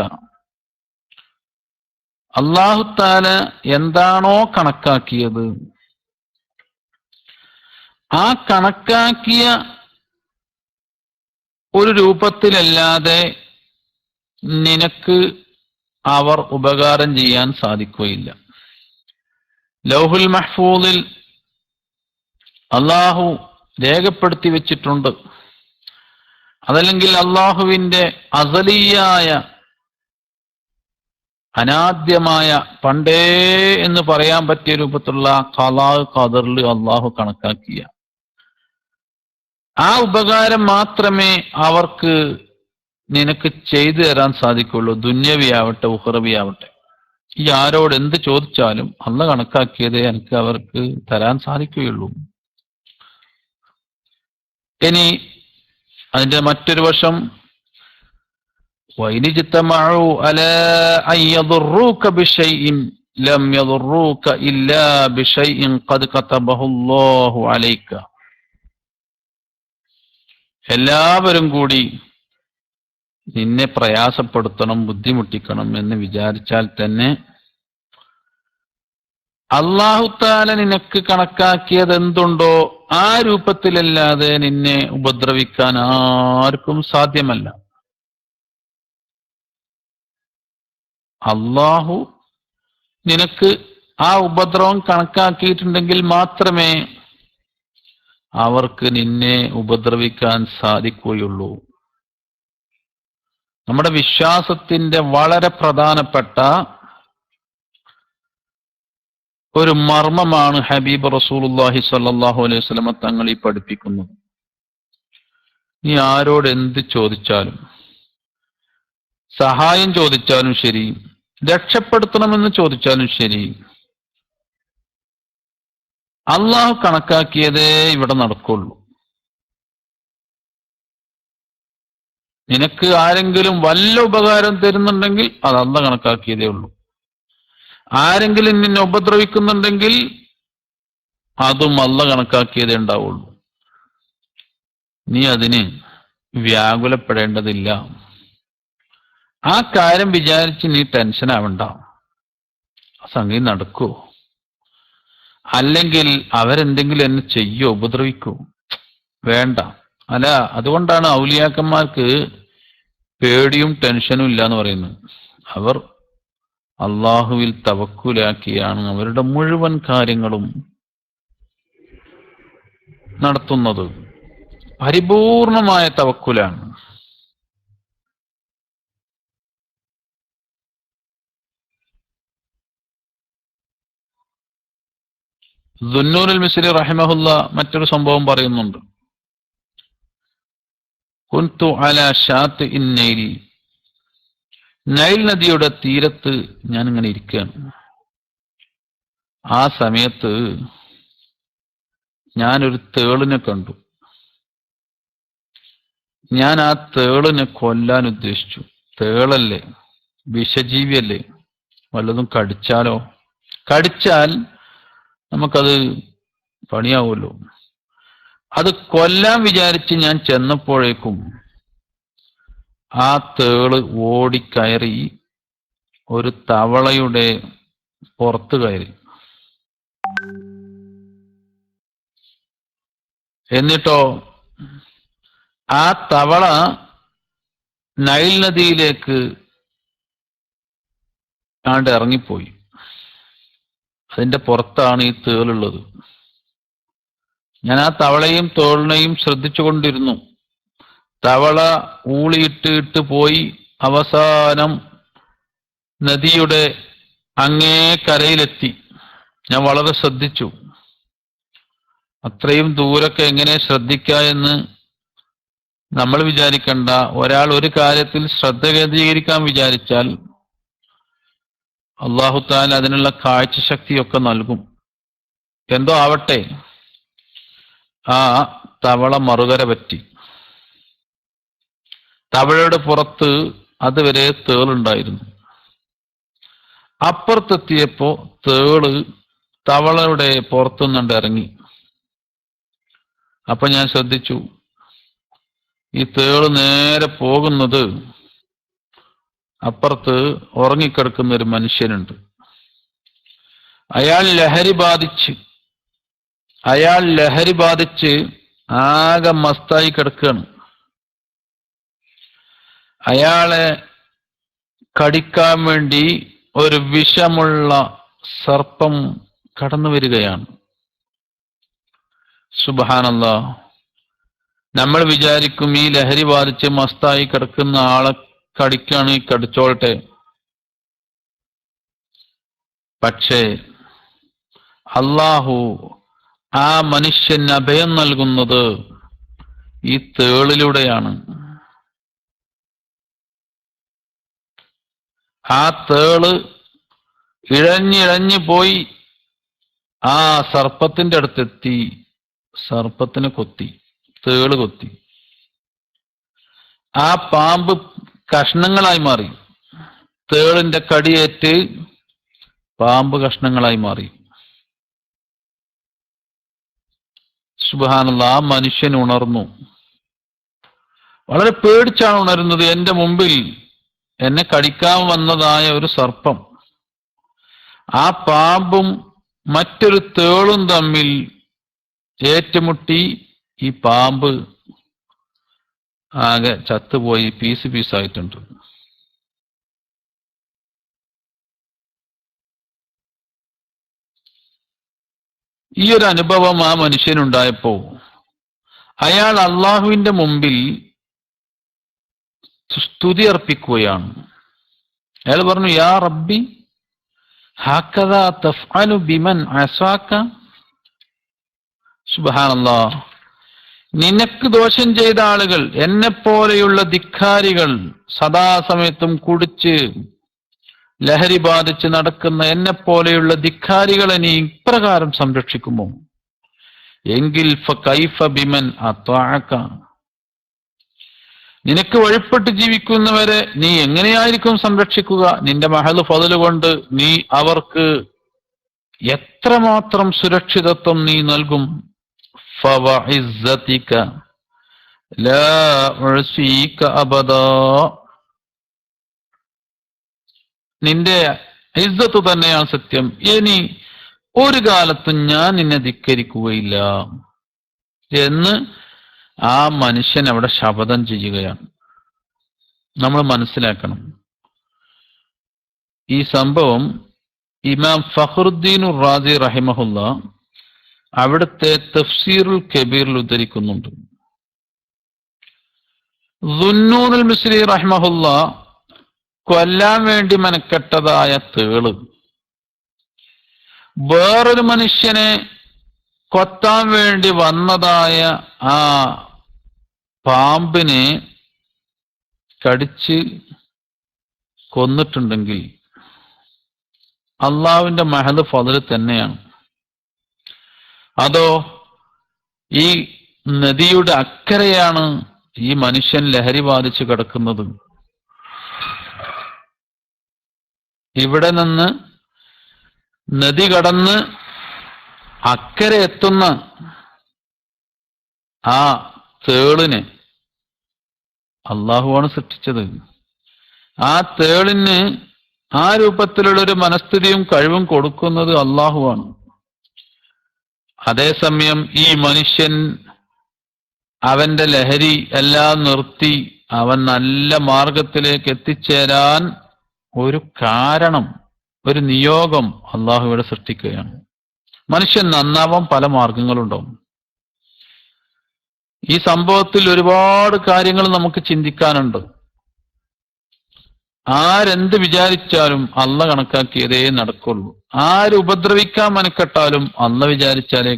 അല്ലാഹു തആല എന്താണോ കണക്കാക്കിയത് ആ കണക്കാക്കിയ ഒരു രൂപത്തിലല്ലാതെ നിനക്ക് അവർ ഉപകാരം ചെയ്യാൻ സാധിക്കുകയില്ല. ലൗഹുൽ മഹ്ഫൂദിൽ അള്ളാഹു രേഖപ്പെടുത്തി വെച്ചിട്ടുണ്ട്, അതല്ലെങ്കിൽ അള്ളാഹുവിന്റെ അസലിയായ അനാദ്യമായ പണ്ടേ എന്ന് പറയാൻ പറ്റിയ രൂപത്തിലുള്ള ഖലാ ഖദറിൽ അള്ളാഹു കണക്കാക്കിയ ആ ഉപകാരം മാത്രമേ അവർക്ക് നിനക്ക് ചെയ്തു തരാൻ സാധിക്കുള്ളൂ, ദുന്യവിയാവട്ടെ ഉഖറവിയാവട്ടെ. ഈ ആരോട് എന്ത് ചോദിച്ചാലും അള്ളാഹ് കണക്കാക്കിയതേ എനിക്ക് അവർക്ക് തരാൻ സാധിക്കുകയുള്ളൂ. ഇനി അതിന്റെ മറ്റൊരു വശം, വൈനിജ്തമഉ അലാ അൻ യദുറൂക ബിശൈഇൻ ലം യദുറൂക ഇല്ലാ ബിശൈഇൻ ഖദ് കതബഹു അല്ലാഹു അലൈക, എല്ലാവരും കൂടി നിന്നെ പ്രയാസപ്പെടുത്തണം, ബുദ്ധിമുട്ടിക്കണം എന്ന് വിചാരിച്ചാൽ തന്നെ അല്ലാഹു തആല നിനക്ക് കണക്കാക്കിയത് എന്തുണ്ടോ ആ രൂപത്തിലല്ലാതെ നിന്നെ ഉപദ്രവിക്കാൻ ആർക്കും സാധ്യമല്ല. അല്ലാഹു നിനക്ക് ആ ഉപദ്രവം കണക്കാക്കിയിട്ടുണ്ടെങ്കിൽ മാത്രമേ അവർക്ക് നിന്നെ ഉപദ്രവിക്കാൻ സാധിക്കുകയുള്ളൂ. നമ്മുടെ വിശ്വാസത്തിന്റെ വളരെ പ്രധാനപ്പെട്ട ഒരു മർമ്മമാണ് ഹബീബ് റസൂലുള്ളാഹി സ്വല്ലല്ലാഹു അലൈഹി വസല്ലം തങ്ങൾ ഈ പഠിപ്പിക്കുന്നത്. നീ ആരോട് എന്ത് ചോദിച്ചാലും, സഹായം ചോദിച്ചാലും ശരി, രക്ഷപ്പെടുത്തണമെന്ന് ചോദിച്ചാലും ശരി, അള്ളാഹു കണക്കാക്കിയതേ ഇവിടെ നടക്കുള്ളൂ. നിനക്ക് ആരെങ്കിലും വല്ല ഉപകാരം തരുന്നുണ്ടെങ്കിൽ അത് അള്ളാഹു കണക്കാക്കിയതേ ഉള്ളൂ. ആരെങ്കിലും നിന്നെ ഉപദ്രവിക്കുന്നുണ്ടെങ്കിൽ അതും അള്ളാഹു കണക്കാക്കിയതേ ഉണ്ടാവുള്ളൂ. നീ അതിന് വ്യാകുലപ്പെടേണ്ടതില്ല. ആ കാര്യം വിചാരിച്ച് നീ ടെൻഷൻ ആവണ്ട. സംഗതി നടക്കൂ, അല്ലെങ്കിൽ അവരെന്തെങ്കിലും എന്നെ ചെയ്യോ, ഉപദ്രവിക്കൂ, വേണ്ട. അല്ല, അതുകൊണ്ടാണ് ഔലിയാക്കന്മാർക്ക് പേടിയും ടെൻഷനും ഇല്ല എന്ന് പറയുന്നത്. അവർ അള്ളാഹുവിൽ തവക്കുലാക്കിയാണ് അവരുടെ മുഴുവൻ കാര്യങ്ങളും നടത്തുന്നത്. പരിപൂർണമായ തവക്കുലാണ്. ദുന്നൂനുൽ മിസ്രി റഹിമഹുല്ല മറ്റൊരു സംഭവം പറയുന്നുണ്ട്. കുന്തു അലാ ഷാത്ത് ഇൻ നൈൽ, നൈൽ നദിയുടെ തീരത്ത് ഞാൻ ഇങ്ങനെ ഇരിക്കുകയാണ്. ആ സമയത്ത് ഞാനൊരു തേളിനെ കണ്ടു. ഞാൻ ആ തേളിനെ കൊല്ലാൻ ഉദ്ദേശിച്ചു. തേളല്ലേ, വിഷജീവിയല്ലേ, വല്ലതും കടിച്ചാലോ? കടിച്ചാൽ നമുക്കത് പണിയാവുമല്ലോ. അത് കൊല്ലാൻ വിചാരിച്ച് ഞാൻ ചെന്നപ്പോഴേക്കും ആ തേള് ഓടിക്കയറി ഒരു തവളയുടെ പുറത്ത് കയറി. എന്നിട്ടോ ആ തവള നൈൽ നദിയിലേക്ക് ഇറങ്ങിപ്പോയി. അതിന്റെ പുറത്താണ് ഈ തേളുള്ളത്. ഞാൻ ആ തവളയും തേളിനെയും ശ്രദ്ധിച്ചുകൊണ്ടിരുന്നു. തവള ഊളിയിട്ട് പോയി അവസാനം നദിയുടെ അങ്ങേ കരയിലെത്തി. ഞാൻ വളരെ ശ്രദ്ധിച്ചു. അത്രയും ദൂരൊക്കെ എങ്ങനെ ശ്രദ്ധിക്കുക എന്ന് നമ്മൾ വിചാരിക്കണ്ട. ഒരാൾ ഒരു കാര്യത്തിൽ ശ്രദ്ധ കേന്ദ്രീകരിക്കാൻ വിചാരിച്ചാൽ അല്ലാഹു തആല അതിനുള്ള കാഴ്ചശക്തിയൊക്കെ നൽകും. എന്തോ ആവട്ടെ, ആ തവള മറുകര പറ്റി. തവളയുടെ പുറത്ത് അതുവരെ തേളുണ്ടായിരുന്നു. അപ്പുറത്തെത്തിയപ്പോ തേള് തവളയുടെ പുറത്തുനിന്നുണ്ട് ഇറങ്ങി. അപ്പൊ ഞാൻ ശ്രദ്ധിച്ചു, ഈ തേള് നേരെ പോകുന്നത് അപ്പുറത്ത് ഉറങ്ങിക്കിടക്കുന്ന ഒരു മനുഷ്യനുണ്ട്. അയാൾ ലഹരി ബാധിച്ച് ആകെ മസ്തായി കിടക്കുകയാണ്. അയാളെ കടിക്കാൻ വേണ്ടി ഒരു വിഷമുള്ള സർപ്പം കടന്നു വരികയാണ്. സുബ്ഹാനല്ലാഹ്. നമ്മൾ വിചാരിക്കും ഈ ലഹരി ബാധിച്ച് മസ്തായി കിടക്കുന്ന ആളെ കടിക്കുകയാണെങ്കിൽ കടിച്ചോളട്ടെ. പക്ഷേ അല്ലാഹു ആ മനുഷ്യന് അഭയം നൽകുന്നത് ഈ തേളിലൂടെയാണ്. ആ തേള് ഇഴഞ്ഞിഴഞ്ഞു പോയി ആ സർപ്പത്തിന്റെ അടുത്തെത്തി. സർപ്പത്തിനെ കൊത്തി, തേള് കൊത്തി. ആ പാമ്പ് കഷ്ണങ്ങളായി മാറി. തേളിന്റെ കടിയേറ്റ് പാമ്പ് കഷ്ണങ്ങളായി മാറി. സുബ്ഹാനല്ലാഹ്. ആ മനുഷ്യൻ ഉണർന്നു. വളരെ പേടിച്ചാണ് ഉണരുന്നത്. എന്റെ മുമ്പിൽ എന്നെ കടിക്കാൻ വന്നതായ ഒരു സർപ്പം, ആ പാമ്പും മറ്റൊരു തേളും തമ്മിൽ ഏറ്റുമുട്ടി ഈ പാമ്പ് ആകെ ചത്തുപോയി, പീസായിട്ടുണ്ട്. ഈ ഒരു അനുഭവം ആ മനുഷ്യനുണ്ടായപ്പോ അയാൾ അള്ളാഹുവിന്റെ മുമ്പിൽ സ്തുതി അർപ്പിക്കുകയാണ്. അയാൾ പറഞ്ഞു, യാ റബ്ബി ഹക്കദാ തഫ്അലു ബിമൻ അസാക. സുബ്ഹാനല്ലാഹ്. നിനക്ക് ദോഷം ചെയ്ത ആളുകൾ, എന്നെപ്പോലെയുള്ള ധിക്കാരികൾ, സദാസമയത്തും കുടിച്ച് ലഹരി ബാധിച്ച് നടക്കുന്ന എന്നെപ്പോലെയുള്ള ധിക്കാരികളെ നീ ഇപ്രകാരം സംരക്ഷിക്കുമോ? എങ്കിൽ ഫകൈഫ ബിമൻ അത്വഅക. നിനക്ക് വഴിപ്പെട്ട് ജീവിക്കുന്നവരെ നീ എങ്ങനെയായിരിക്കും സംരക്ഷിക്കുക? നിന്റെ മഹൽ ഫضല് കൊണ്ട് നീ അവർക്ക് എത്രമാത്രം സുരക്ഷിതത്വം നീ നൽകും? ഫവഇസ്സതിക ലാ ഉസീക അബദാ. നിന്റെ ഇസ്സത്ത് തന്നെയാണ് സത്യം, ഇനി ഒരു കാലത്തും ഞാൻ നിന്നെ ധിക്കരിക്കുകയില്ല എന്ന് ആ മനുഷ്യൻ അവിടെ ശപഥം ചെയ്യുകയാണ്. നമ്മൾ മനസ്സിലാക്കണം, ഈ സംഭവം ഇമാം ഫഖ്റുദ്ദീൻ റാസി റഹിമഹുല്ല അവിടുത്തെ തഫ്സീറുൽ കബീറിൽ ഉദ്ധരിക്കുന്നുണ്ട്. ദുന്നൂനുൽ മിസ്രി റഹിമഹുല്ല കൊല്ലാൻ വേണ്ടി മെനക്കെട്ടതായ തേള് വേറൊരു മനുഷ്യനെ കൊത്താൻ വേണ്ടി വന്നതായ ആ പാമ്പിനെ കടിച്ച് കൊന്നിട്ടുണ്ടെങ്കിൽ അള്ളാഹുവിന്റെ മഹദ് ഫضല് തന്നെയാണ്. അതോ ഈ നദിയുടെ അക്കരെയാണ് ഈ മനുഷ്യൻ ലഹരി ബാധിച്ച് കിടക്കുന്നത്? ഇവിടെ നിന്ന് നദി കടന്ന് അക്കരെ എത്തുന്ന ആ തേളിനെ അള്ളാഹുവാണ് സൃഷ്ടിച്ചത്. ആ തേളിന് ആ രൂപത്തിലുള്ളൊരു മനസ്ഥിതിയും കഴിവും കൊടുക്കുന്നത് അള്ളാഹുവാണ്. അതേസമയം ഈ മനുഷ്യൻ അവന്റെ ലഹരി എല്ലാം നിർത്തി അവൻ നല്ല മാർഗത്തിലേക്ക് എത്തിച്ചേരാൻ ഒരു കാരണം, ഒരു നിയോഗം അള്ളാഹു ഇവിടെ സൃഷ്ടിക്കുകയാണ്. മനുഷ്യൻ നന്നാവാൻ പല മാർഗങ്ങളുണ്ടാവും. ഈ സംഭവത്തിൽ ഒരുപാട് കാര്യങ്ങൾ നമുക്ക് ചിന്തിക്കാനുണ്ട്. ആരെന്ത് വിചാരിച്ചാലും അള്ള കണക്കാക്കിയതേ നടക്കുള്ളൂ. ആര് ഉപദ്രവിക്കാൻ മനക്കെട്ടാലും അള്ള വിചാരിച്ചാലേ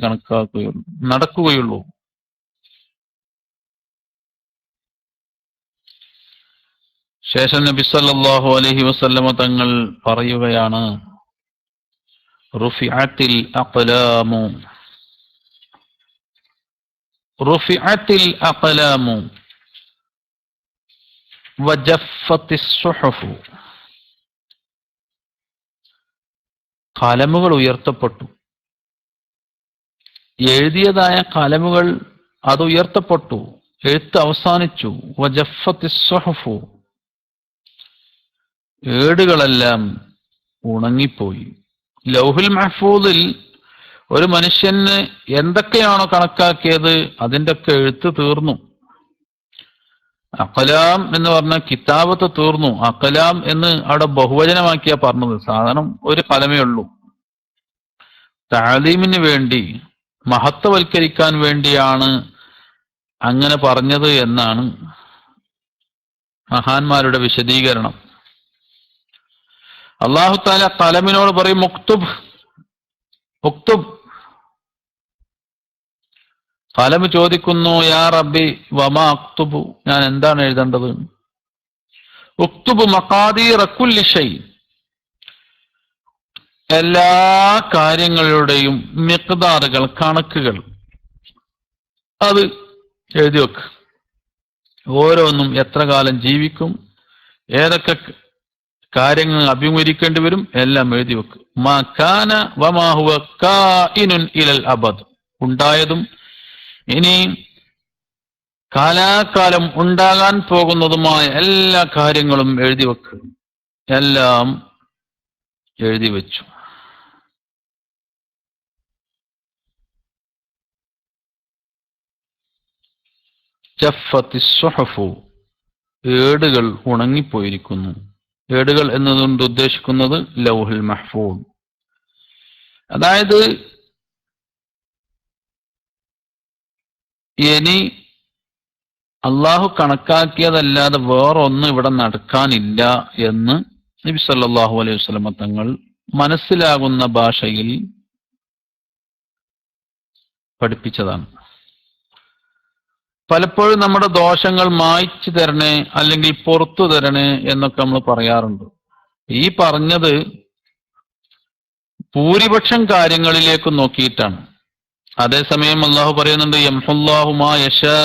നടക്കുകയുള്ളൂ. ശേഷം നബി സല്ലല്ലാഹു അലൈഹി വസല്ലമ തങ്ങൾ പറയുകയാണ്, റുഫിഅത്തിൽ അഖ്ലാമു റുഫിഅത്തിൽ അഖ്ലാമു വജഫത്തിസ് സുഹുഫു. കലമുകൾ ഉയർത്തപ്പെട്ടു, എഴുതിയതായ കലമുകൾ അത് ഉയർത്തപ്പെട്ടു, എഴുത്ത് അവസാനിച്ചു. വജഫത്തിസ് സുഹുഫു, ഏടുകളെല്ലാം ഉണങ്ങിപ്പോയി. ലൗഹുൽ മഹ്ഫൂദിൽ ഒരു മനുഷ്യന് എന്തൊക്കെയാണോ കണക്കാക്കിയത് അതിൻ്റെ ഒക്കെ എഴുത്ത് തീർന്നു. അഖലാം എന്ന് പറഞ്ഞ കിതാബത്ത് തീർന്നു. അഖലാം എന്ന് അവിടെ ബഹുവചനമാക്കിയാ പറഞ്ഞത്. സാധാരണ ഒരു കലമേ ഉള്ളൂ. താലീമിന് വേണ്ടി, മഹത്വവൽക്കരിക്കാൻ വേണ്ടിയാണ് അങ്ങനെ പറഞ്ഞത് എന്നാണ് മഹാന്മാരുടെ വിശദീകരണം. അല്ലാഹു തആല കലമിനോട് പറയും, ഉക്തുബ് ഉക്തുബ്. കലം ചോദിക്കുന്നു, യാ റബ്ബി വമാ അക്തുബു, ഞാൻ എന്താണ് എഴുതേണ്ടത്? ഉക്തുബ് മഖാദീറ കുല്ലി ഷൈ, എല്ലാ കാര്യങ്ങളുടെയും മിഖ്ദാറുകൾ, കണക്കുകൾ അത് എഴുതി വെക്ക്. ഓരോന്നും എത്ര കാലം ജീവിക്കും, ഏതൊക്കെ കാര്യങ്ങൾ അഭിമുഖീകരിക്കേണ്ടി വരും, എല്ലാം എഴുതി വെക്ക്. മാ കാന വമാ ഹുവ കായിനുൻ ഇലൽ അബദ്, ഉണ്ടായതും ഇനി കാലാകാലം ഉണ്ടാകാൻ പോകുന്നതുമായ എല്ലാ കാര്യങ്ങളും എഴുതി വെക്ക്. എല്ലാം എഴുതി വെച്ചു. ജഫത്തിസ് സുഹുഫു, ഏടുകൾ ഉണങ്ങിപ്പോയിരിക്കുന്നു. ഏടുകൾ എന്നതുകൊണ്ട് ഉദ്ദേശിക്കുന്നത് ലൗഹുൽ മഹ്ഫൂദ്. അതായത് ഇനി അള്ളാഹു കണക്കാക്കിയതല്ലാതെ വേറൊന്നും ഇവിടെ നടക്കാനില്ല എന്ന് നബി സല്ലല്ലാഹു അലൈഹി വസല്ലം തങ്ങൾ മനസ്സിലാകുന്ന ഭാഷയിൽ പഠിപ്പിച്ചതാണ്. പലപ്പോഴും നമ്മുടെ ദോഷങ്ങൾ മായ്ച്ചു തരണേ അല്ലെങ്കിൽ പുറത്തു തരണേ എന്നൊക്കെ നമ്മൾ പറയാറുണ്ട്. ഈ പറഞ്ഞത് ഭൂരിപക്ഷം കാര്യങ്ങളിലേക്ക് നോക്കിയിട്ടാണ്. അതേസമയം അള്ളാഹു പറയുന്നുണ്ട്, യംഹുല്ലാഹു മാ യശാ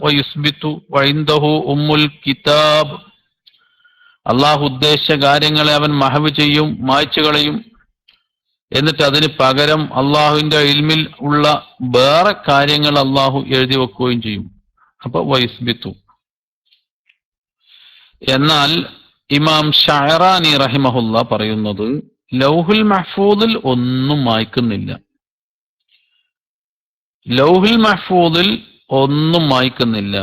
വയുസ്ബിതു വഇൻദഹു ഉമ്മുൽ കിതാബ്. അള്ളാഹു ഉദ്ദേശിച്ച കാര്യങ്ങളെ അവൻ മഹവ് ചെയ്യും, മായ്ച്ചു കളയും. എന്നിട്ട് അതിന് പകരം അള്ളാഹുവിന്റെ ഇൽമിൽ ഉള്ള വേറെ കാര്യങ്ങൾ അള്ളാഹു എഴുതി വെക്കുകയും ചെയ്യും. അപ്പൊ വയുസ്ബിതു. എന്നാൽ ഇമാം ഷഅറാനി റഹിമഹുല്ല പറയുന്നത്, ലൗഹുൽ മഹ്ഫൂദിൽ ഒന്നും മായ്ക്കുന്നില്ല. ലൗഹുൽ മഹ്ഫൂദിൽ ഒന്നും മായ്ക്കുന്നില്ല.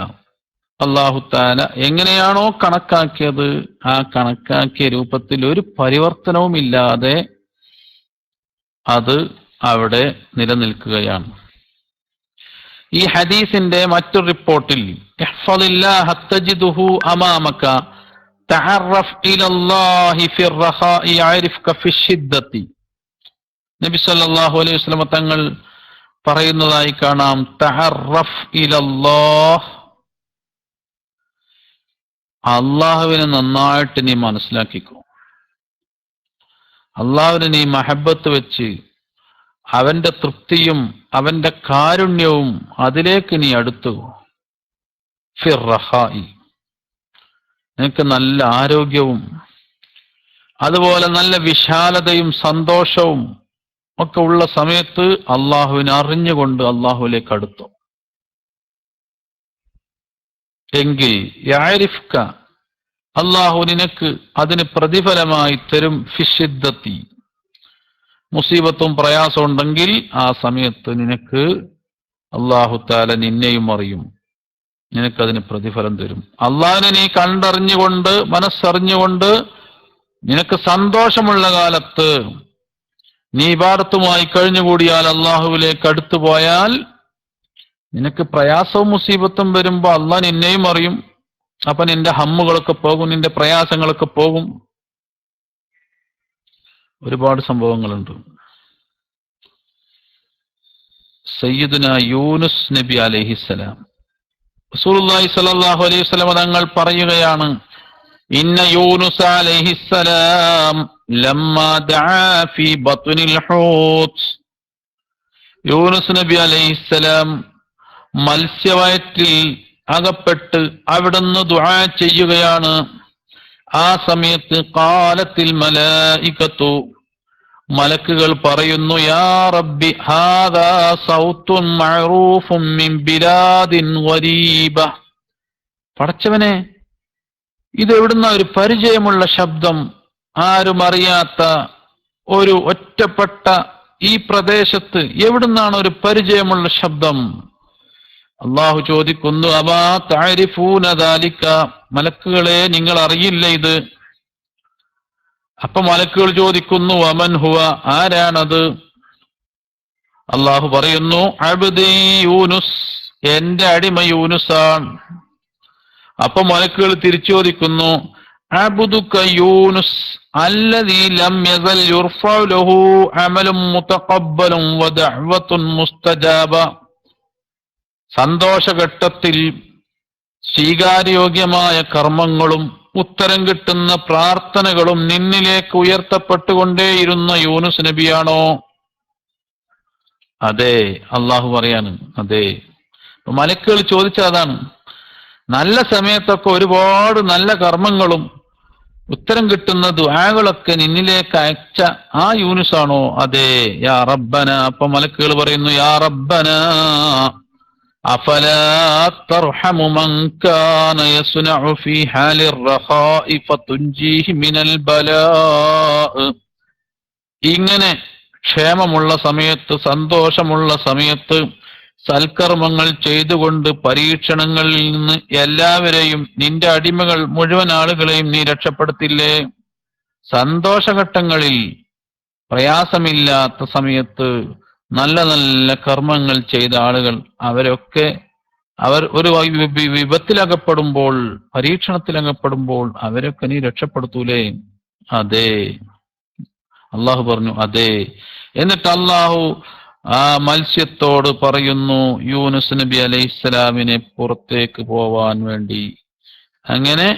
അല്ലാഹു തആല എങ്ങനെയാണോ കണക്കാക്കിയത് ആ കണക്കാക്കിയ രൂപത്തിൽ ഒരു പരിവർത്തനവും ഇല്ലാതെ അത് അവിടെ നിലനിൽക്കുകയാണ്. ഈ ഹദീസിന്റെ മറ്റൊരു റിപ്പോർട്ടിൽ, ഇഹ്ഫളില്ലാഹ തജിദുഹു അമാമക തഅറഫ് ഇലല്ലാഹി ഫിർ റഖാഇ യഅരിഫക ഫിശ്ശിദ്ദതി. നബി സല്ലല്ലാഹു അലൈഹി വസല്ലം തങ്ങൾ പറയുന്നതായി കാണാം, തഅറഫ് ഇലല്ലാഹ്, അള്ളാഹുവിനെ നന്നായിട്ട് നീ മനസ്സിലാക്കിക്കോ. അള്ളാഹുവിനെ നീ മഹബത്ത് വെച്ച് അവന്റെ തൃപ്തിയും അവന്റെ കാരുണ്യവും അതിലേക്ക് നീ അടുത്തു. ഫിർറഹായി, നിനക്ക് നല്ല ആരോഗ്യവും അതുപോലെ നല്ല വിശാലതയും സന്തോഷവും ഒക്കെ ഉള്ള സമയത്ത് അള്ളാഹുവിനെ അറിഞ്ഞുകൊണ്ട് അള്ളാഹുവിലേക്ക് അടുത്തു. എങ്കിൽ യഅരിഫ്ക, അള്ളാഹു നിനക്ക് അതിന് പ്രതിഫലമായി തരും. ഫിശ്ശിദ്ദത്തി, മുസീബത്തും പ്രയാസവും ഉണ്ടെങ്കിൽ ആ സമയത്ത് നിനക്ക് അള്ളാഹു തആല നിന്നെയും അറിയും, നിനക്കതിന് പ്രതിഫലം തരും. അള്ളാഹിനെ നീ കണ്ടറിഞ്ഞുകൊണ്ട് മനസ്സറിഞ്ഞുകൊണ്ട് നിനക്ക് സന്തോഷമുള്ള കാലത്ത് നീ ഇബാദത്തുമായി കഴിഞ്ഞുകൂടിയാൽ, അള്ളാഹുവിലേക്ക് അടുത്തു പോയാൽ നിനക്ക് പ്രയാസവും മുസീബത്തും വരുമ്പോ അള്ളാഹ് നിന്നെയും അറിയും. അപ്പൊ നിന്റെ ഹമ്മുകളൊക്കെ പോകും, നിന്റെ പ്രയാസങ്ങളൊക്കെ പോകും. ഒരുപാട് സംഭവങ്ങളുണ്ട്. സയ്യിദുന യൂനുസ് നബി അലൈഹിസ്സലാം, റസൂലുള്ളാഹി സ്വല്ലല്ലാഹു അലൈഹി വസല്ലം തങ്ങൾ പറയുകയാണ്, ഇന്ന യൂനുസ് അലൈഹിസ്സലാം ലമ്മാ ദഅ ഫീ ബത്നിൽ ഹൂത്ത്, യൂനുസ് നബി അലൈഹിസ്സലാം മത്സ്യവയറ്റിൽ അകപ്പെട്ട് അവിടുന്ന് ദുആ ചെയ്യുകയാണ്. ആ സമയത്ത് ഖാലത്തിൽ മലായികത്തു, മലക്കുകൾ പറയുന്നു, യാ റബ്ബി ഹാദാ സൗത്തുൻ മഅറൂഫുൻ മിൻ ബിലാദിൻ ഗരീബ, പടച്ചവനെ ഇത് എവിടുന്ന ഒരു പരിചയമുള്ള ശബ്ദം, ആരും അറിയാത്ത ഒരു ഒറ്റപ്പെട്ട ഈ പ്രദേശത്ത് എവിടുന്നാണ് ഒരു പരിചയമുള്ള ശബ്ദം? അള്ളാഹു ചോദിക്കുന്നു, അബാ തഅരിഫൂന ദാലിക, മലക്കുകളെ നിങ്ങൾ അറിയില്ല ഇത്? അപ്പൊ മലക്കുകൾ ചോദിക്കുന്നു, വമൻ ഹുവ, ആരാണത്? അള്ളാഹു പറയുന്നു, അബ്ദി യൂനുസ്, എന്റെ അടിമ യൂനുസാണ്. അപ്പൊ മലക്കുകൾ തിരിച്ചു ചോദിക്കുന്നു, അബ്ദുക യൂനുസ് അല്ലദീ ലം യസൽ യുർഫഉ ലഹു അമലുൻ മുതഖബ്ബലുൻ വദഅവത്തുൻ മുസ്തജാബ, സന്തോഷഘട്ടത്തിൽ സ്വീകാര്യോഗ്യമായ കർമ്മങ്ങളും ഉത്തരം കിട്ടുന്ന പ്രാർത്ഥനകളും നിന്നിലേക്ക് ഉയർത്തപ്പെട്ടുകൊണ്ടേയിരുന്ന യൂനുസ് നബിയാണോ? അതെ, അള്ളാഹു പറയാണ്, അതെ. മലക്കുകൾ ചോദിച്ചതാണ്. നല്ല സമയത്തൊക്കെ ഒരുപാട് നല്ല കർമ്മങ്ങളും ഉത്തരം കിട്ടുന്ന ദുആകളൊക്കെ നിന്നിലേക്ക് അയച്ച ആ യൂനുസാണോ? അതെ. യാ റബ്ബന, അപ്പൊ മലക്കുകൾ പറയുന്നു, യാ റബ്ബന അഫലാ തർഹമു മൻ കാന യസ്നഉ ഫീ ഹാലിർ റഖാഇ ഫതുൻജീഹി മിനൽ ബലാ, ഇങ്ങനെ ക്ഷേമമുള്ള സമയത്ത് സന്തോഷമുള്ള സമയത്ത് സൽക്കർമ്മങ്ങൾ ചെയ്തുകൊണ്ട് പരീക്ഷണങ്ങളിൽ നിന്ന് എല്ലാവരെയും, നിന്റെ അടിമകൾ മുഴുവൻ ആളുകളെയും നീ രക്ഷപ്പെടുത്തില്ലേ? സന്തോഷഘട്ടങ്ങളിൽ പ്രയാസമില്ലാത്ത സമയത്ത് നല്ല നല്ല കർമ്മങ്ങൾ ചെയ്ത ആളുകൾ അവർ ഒരു വിപത്തിലകപ്പെടുമ്പോൾ, പരീക്ഷണത്തിലകപ്പെടുമ്പോൾ അവരൊക്കെ നീ രക്ഷപ്പെടുത്തൂലേ? അതെ. അള്ളാഹു പറഞ്ഞു, അതെ. എന്നിട്ട് അള്ളാഹു ആ മത്സ്യത്തോട് പറയുന്നു, യൂനുസ് നബി അലൈഹിസ്സലാമിനെ പുറത്തേക്ക് പോവാൻ വേണ്ടി. അങ്ങനെ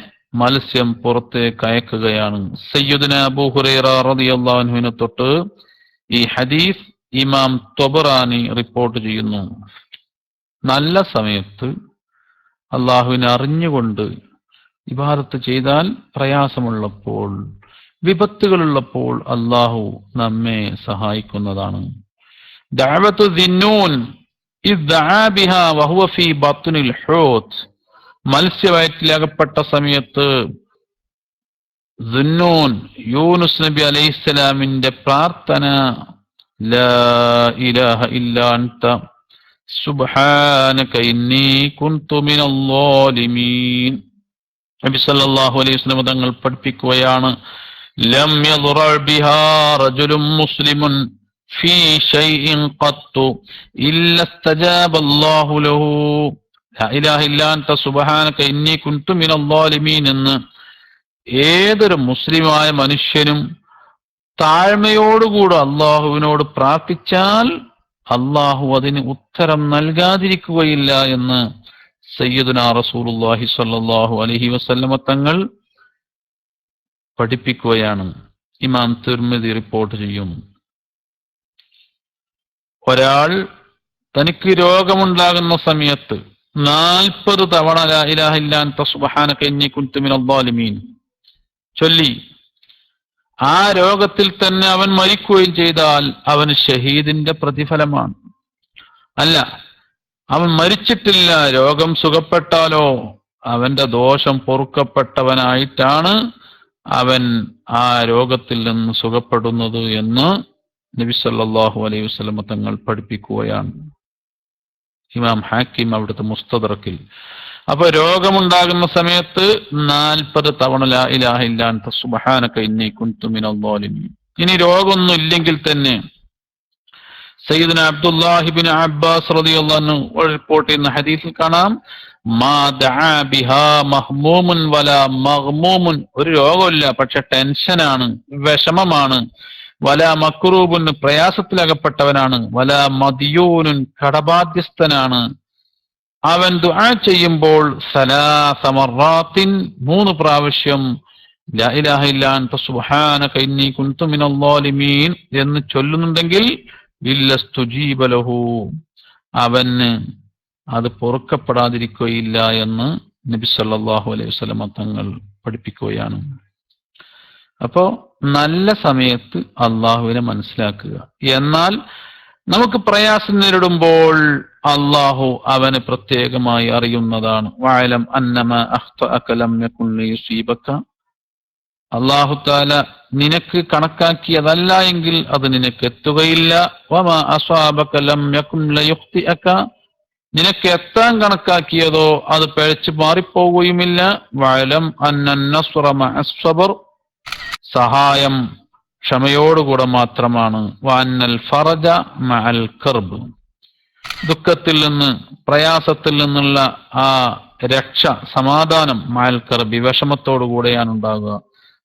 മത്സ്യം പുറത്തേക്ക് അയക്കുകയാണ്. സയ്യിദുന അബൂ ഹുറൈറ റളിയല്ലാഹു അൻഹുവിനെ തൊട്ട് ഈ ഹദീസ് ഇമാം ത്വബറാനി റിപ്പോർട്ട് ചെയ്യുന്നു. നല്ല സമയത്ത് അള്ളാഹുവിനെ അറിഞ്ഞുകൊണ്ട് ഇബാദത്ത് ചെയ്താൽ, പ്രയാസമുള്ളപ്പോൾ വിപത്തുകളുള്ളപ്പോൾ അള്ളാഹു നമ്മെ സഹായിക്കുന്നതാണ്. ദഅവത്തു ദിന്നൂൻ ഇദ് ദഅ ബിഹാ വഹുവ ഫീ ബത്നിൽ ഹൂത്ത്, മത്സ്യവയറ്റിലകപ്പെട്ട സമയത്ത് ദിന്നൂൻ യൂനുസ് നബി അലൈഹിസ്സലാമിന്റെ പ്രാർത്ഥന, ലാ ഇലാഹ ഇല്ലാ അൻത സുബ്ഹാനക ഇന്നി കുൻതു മിനൽ ളാലിമീൻ. നബി സല്ലല്ലാഹു അലൈഹി വസല്ലം തങ്ങൾ പഠിപ്പിക്കുകയാണ്, ലം യദ്റ ബിഹാ റജുലുൻ മുസ്ലിമുൻ ഫീ ഷൈഇൻ ഖത്തു ഇല്ല ഇസ്തജാബ അല്ലാഹു ലഹു ലാ ഇലാഹ ഇല്ലാ അൻത സുബ്ഹാനക ഇന്നി കുൻതു മിനൽ ളാലിമീൻ എന്ന് ഏതൊരു മുസ്ലിമായ മനുഷ്യനും താഴ്മയോടുകൂടെ അള്ളാഹുവിനോട് പ്രാർത്ഥിച്ചാൽ അള്ളാഹു അതിന് ഉത്തരം നൽകാതിരിക്കുകയില്ല എന്ന് സയ്യിദുനാ റസൂലുള്ളാഹി സ്വല്ലല്ലാഹു അലൈഹി വസല്ലമ തങ്ങൾ പഠിപ്പിക്കുകയാണ്. ഇമാം തിർമിദി റിപ്പോർട്ട് ചെയ്യും. ഒരാൾ തനിക്ക് രോഗമുണ്ടാകുന്ന സമയത്ത് 40 തവണ ലാ ഇലാഹ ഇല്ലാ അൻത സുബ്ഹാനക ഇന്നി കുൻതു മിനൽ ളാലിമീൻ ചൊല്ലി ആ രോഗത്തിൽ തന്നെ അവൻ മരിക്കുകയും ചെയ്താൽ അവന് ഷഹീദിന്റെ പ്രതിഫലമാണ്. അല്ല, അവൻ മരിച്ചിട്ടില്ല, രോഗം സുഖപ്പെട്ടാലോ അവന്റെ ദോഷം പൊറുക്കപ്പെട്ടവനായിട്ടാണ് അവൻ ആ രോഗത്തിൽ നിന്ന് സുഖപ്പെടുന്നത് എന്ന് നബി സല്ലല്ലാഹു അലൈഹി വസല്ലം തങ്ങൾ പഠിപ്പിക്കുകയാണ്. ഇമാം ഹാക്കിം അവിടുത്തെ മുസ്തദറക്കിൽ. അപ്പൊ രോഗമുണ്ടാകുന്ന സമയത്ത് 40 തവണ ലാ ഇലാഹ ഇല്ലാ അൻത സുബ്ഹാനക ഇന്നി കുൻതു മിനൽ ളാലിമീൻ. ഇനി രോഗമൊന്നും ഇല്ലെങ്കിൽ തന്നെ സയ്യിദുനാ അബ്ദുല്ലാഹി ഇബ്നു അബ്ബാസ് റളിയല്ലാഹു അൻഹു റിപ്പോർട്ട് ചെയ്യുന്ന ഹദീസിൽ കാണാം, മാ ദഅ ബിഹാ മഹ്മൂമുൻ വലാ മഗ്മൂമുൻ, ഒരു രോഗമില്ല പക്ഷെ ടെൻഷനാണ്, വിഷമമാണ്, വലാ മക്റൂബുൻ, പ്രയാസത്തിലകപ്പെട്ടവനാണ്, വലാ മദിയൂനുൻ, കടബാധ്യസ്ഥനാണ്. അവൻ ദുആ ചെയ്യുമ്പോൾ സലാസ മർറാത്തിൻ, 3 പ്രാവശ്യം ലാ ഇലാഹ ഇല്ലാ അൻത സുബ്ഹാനക ഇന്നി കുൻതു മിനൽ ളാലിമീൻ എന്ന് ചൊല്ലുന്നുണ്ടെങ്കിൽ ഇല്ലസ്തുജീബ ലഹു, അവന് അത് പൊറുക്കപ്പെടാതിരിക്കുകയില്ല എന്ന് നബി സല്ലല്ലാഹു അലൈഹി വസല്ലം തങ്ങൾ പഠിപ്പിക്കുകയാണ്. അപ്പോ നല്ല സമയത്ത് അള്ളാഹുവിനെ മനസ്സിലാക്കുക. എന്നാൽ നമുക്ക് പ്രയാസം നേരിടുമ്പോൾ അള്ളാഹു അവന് പ്രത്യേകമായി അറിയുന്നതാണ്. വഅലം അന്നമാ അഖ്തഅക ലം യകുൻ ലിയുസീബക, അല്ലാഹു തആല നിനക്ക് കണക്കാക്കിയതല്ല എങ്കിൽ അത് നിനക്ക് എത്തുകയില്ല. വമാ അസ്വാബക ലം യകുൻ ലിയുഖ്തിഅക, നിനക്ക് എത്താൻ കണക്കാക്കിയതോ അത് പിഴച്ചു മാറിപ്പോവുകയുമില്ല. വഅലം അന്നൻ നസ്റ മഅസ് സബ്ർ, സഹായം ക്ഷമയോടുകൂടെ മാത്രമാണ്. വഅന്നൽ ഫറജ മഅൽ കർബ്, ദുഃഖത്തിൽ നിന്ന് പ്രയാസത്തിൽ നിന്നുള്ള ആ രക്ഷ, സമാധാനം, മഅൽ കർബി, വിഷമത്തോടു കൂടെയാണ് ഉണ്ടാകുക.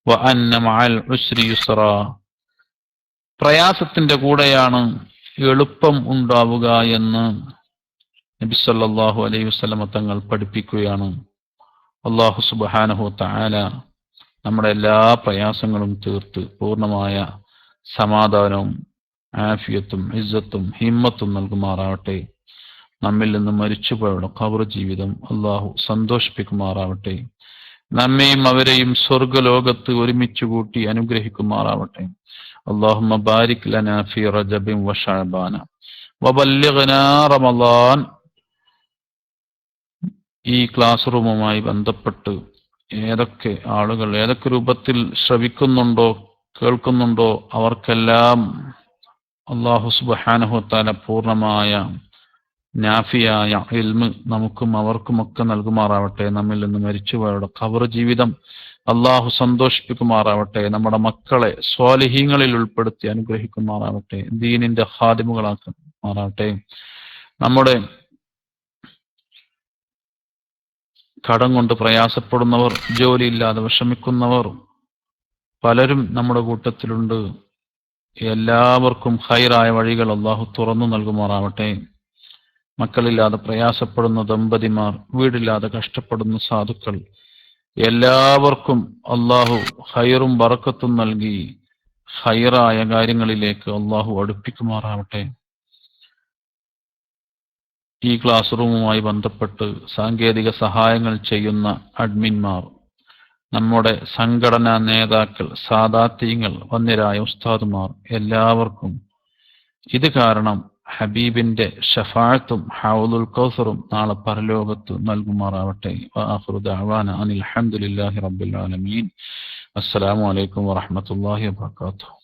വഅന്ന മഅൽ ഉസ്രി യുസ്റ, പ്രയാസത്തിന്റെ കൂടെയാണ് എളുപ്പം ഉണ്ടാവുക എന്ന് നബി സല്ലല്ലാഹു അലൈഹി വസല്ലം തങ്ങൾ പഠിപ്പിക്കുകയാണ്. അല്ലാഹു സുബ്ഹാനഹു തആല നമ്മുടെ എല്ലാ പ്രയാസങ്ങളും തീർത്ത് പൂർണ്ണമായ സമാധാനവും ആഫിയത്തും ഇസ്സത്തും ഹിമ്മത്തും നൽകുമാറാവട്ടെ. നമ്മിൽ നിന്ന് മരിച്ചുപോയവരുടെ ഖബർ ജീവിതം അള്ളാഹു സന്തോഷിപ്പിക്കുമാറാവട്ടെ. നമ്മെയും അവരെയും സ്വർഗലോകത്ത് ഒരുമിച്ച് കൂട്ടി അനുഗ്രഹിക്കുമാറാവട്ടെ. അല്ലാഹുമ്മ ബാരിക് ലനാ ഫീ റജബിൻ വ ശഅബാന വബല്ലിഗ്നാ റമളാൻ. ഈ ക്ലാസ് റൂമുമായി ബന്ധപ്പെട്ട് ഏതൊക്കെ ആളുകൾ ഏതൊക്കെ രൂപത്തിൽ ശ്രവിക്കുന്നുണ്ടോ കേൾക്കുന്നുണ്ടോ അവർക്കെല്ലാം അല്ലാഹു സുബ്ഹാനഹു വ തആല പൂർണ്ണമായ നാഫിയായ ഇൽമ് നമുക്കും അവർക്കുമൊക്കെ നൽകുമാറാവട്ടെ. നമ്മിൽ നിന്ന് മരിച്ചുപോയവരുടെ ഖബർ ജീവിതം അല്ലാഹു സന്തോഷിപ്പിക്കുമാറാവട്ടെ. നമ്മുടെ മക്കളെ സ്വാലിഹീങ്ങളിൽ ഉൾപ്പെടുത്തി അനുഗ്രഹിക്കുമാറാവട്ടെ. ദീനിന്റെ ഖാദിമുകളാക്കുമാറാവട്ടെ. നമ്മുടെ കടം കൊണ്ട് പ്രയാസപ്പെടുന്നവർ, ജോലിയില്ലാതെ വിഷമിക്കുന്നവർ പലരും നമ്മുടെ കൂട്ടത്തിലുണ്ട്. എല്ലാവർക്കും ഖൈറായ വഴികൾ അല്ലാഹു തുറന്നു നൽകുമാറാവട്ടെ. മക്കളില്ലാതെ പ്രയാസപ്പെടുന്ന ദമ്പതിമാർ, വീടില്ലാതെ കഷ്ടപ്പെടുന്ന സാധുക്കൾ, എല്ലാവർക്കും അല്ലാഹു ഖൈറും ബറക്കത്തും നൽകി ഖൈറായ കാര്യങ്ങളിലേക്ക് അല്ലാഹു അടുപ്പിക്കുമാറാവട്ടെ. ഈ ക്ലാസ് റൂമുമായി ബന്ധപ്പെട്ട് സാങ്കേതിക സഹായങ്ങൾ ചെയ്യുന്ന അഡ്മിന്മാർ, നമ്മുടെ സംഘടനാ നേതാക്കൾ, സാദാത്യങ്ങൾ, വന്യരായ ഉസ്താദുമാർ, എല്ലാവർക്കും ഇത് കാരണം ഹബീബിന്റെ ഷഫാഅത്തും ഹൗലുൽ കൗസറും നാളെ പരലോകത്ത് നൽകുമാറാവട്ടെ. വആഖിറു ദഅവാന അനിൽ ഹംദുലില്ലാഹി റബ്ബിൽ ആലമീൻ. അസ്സലാമു അലൈക്കും വറഹ്മത്തുള്ളാഹി വബറകാതുഹു.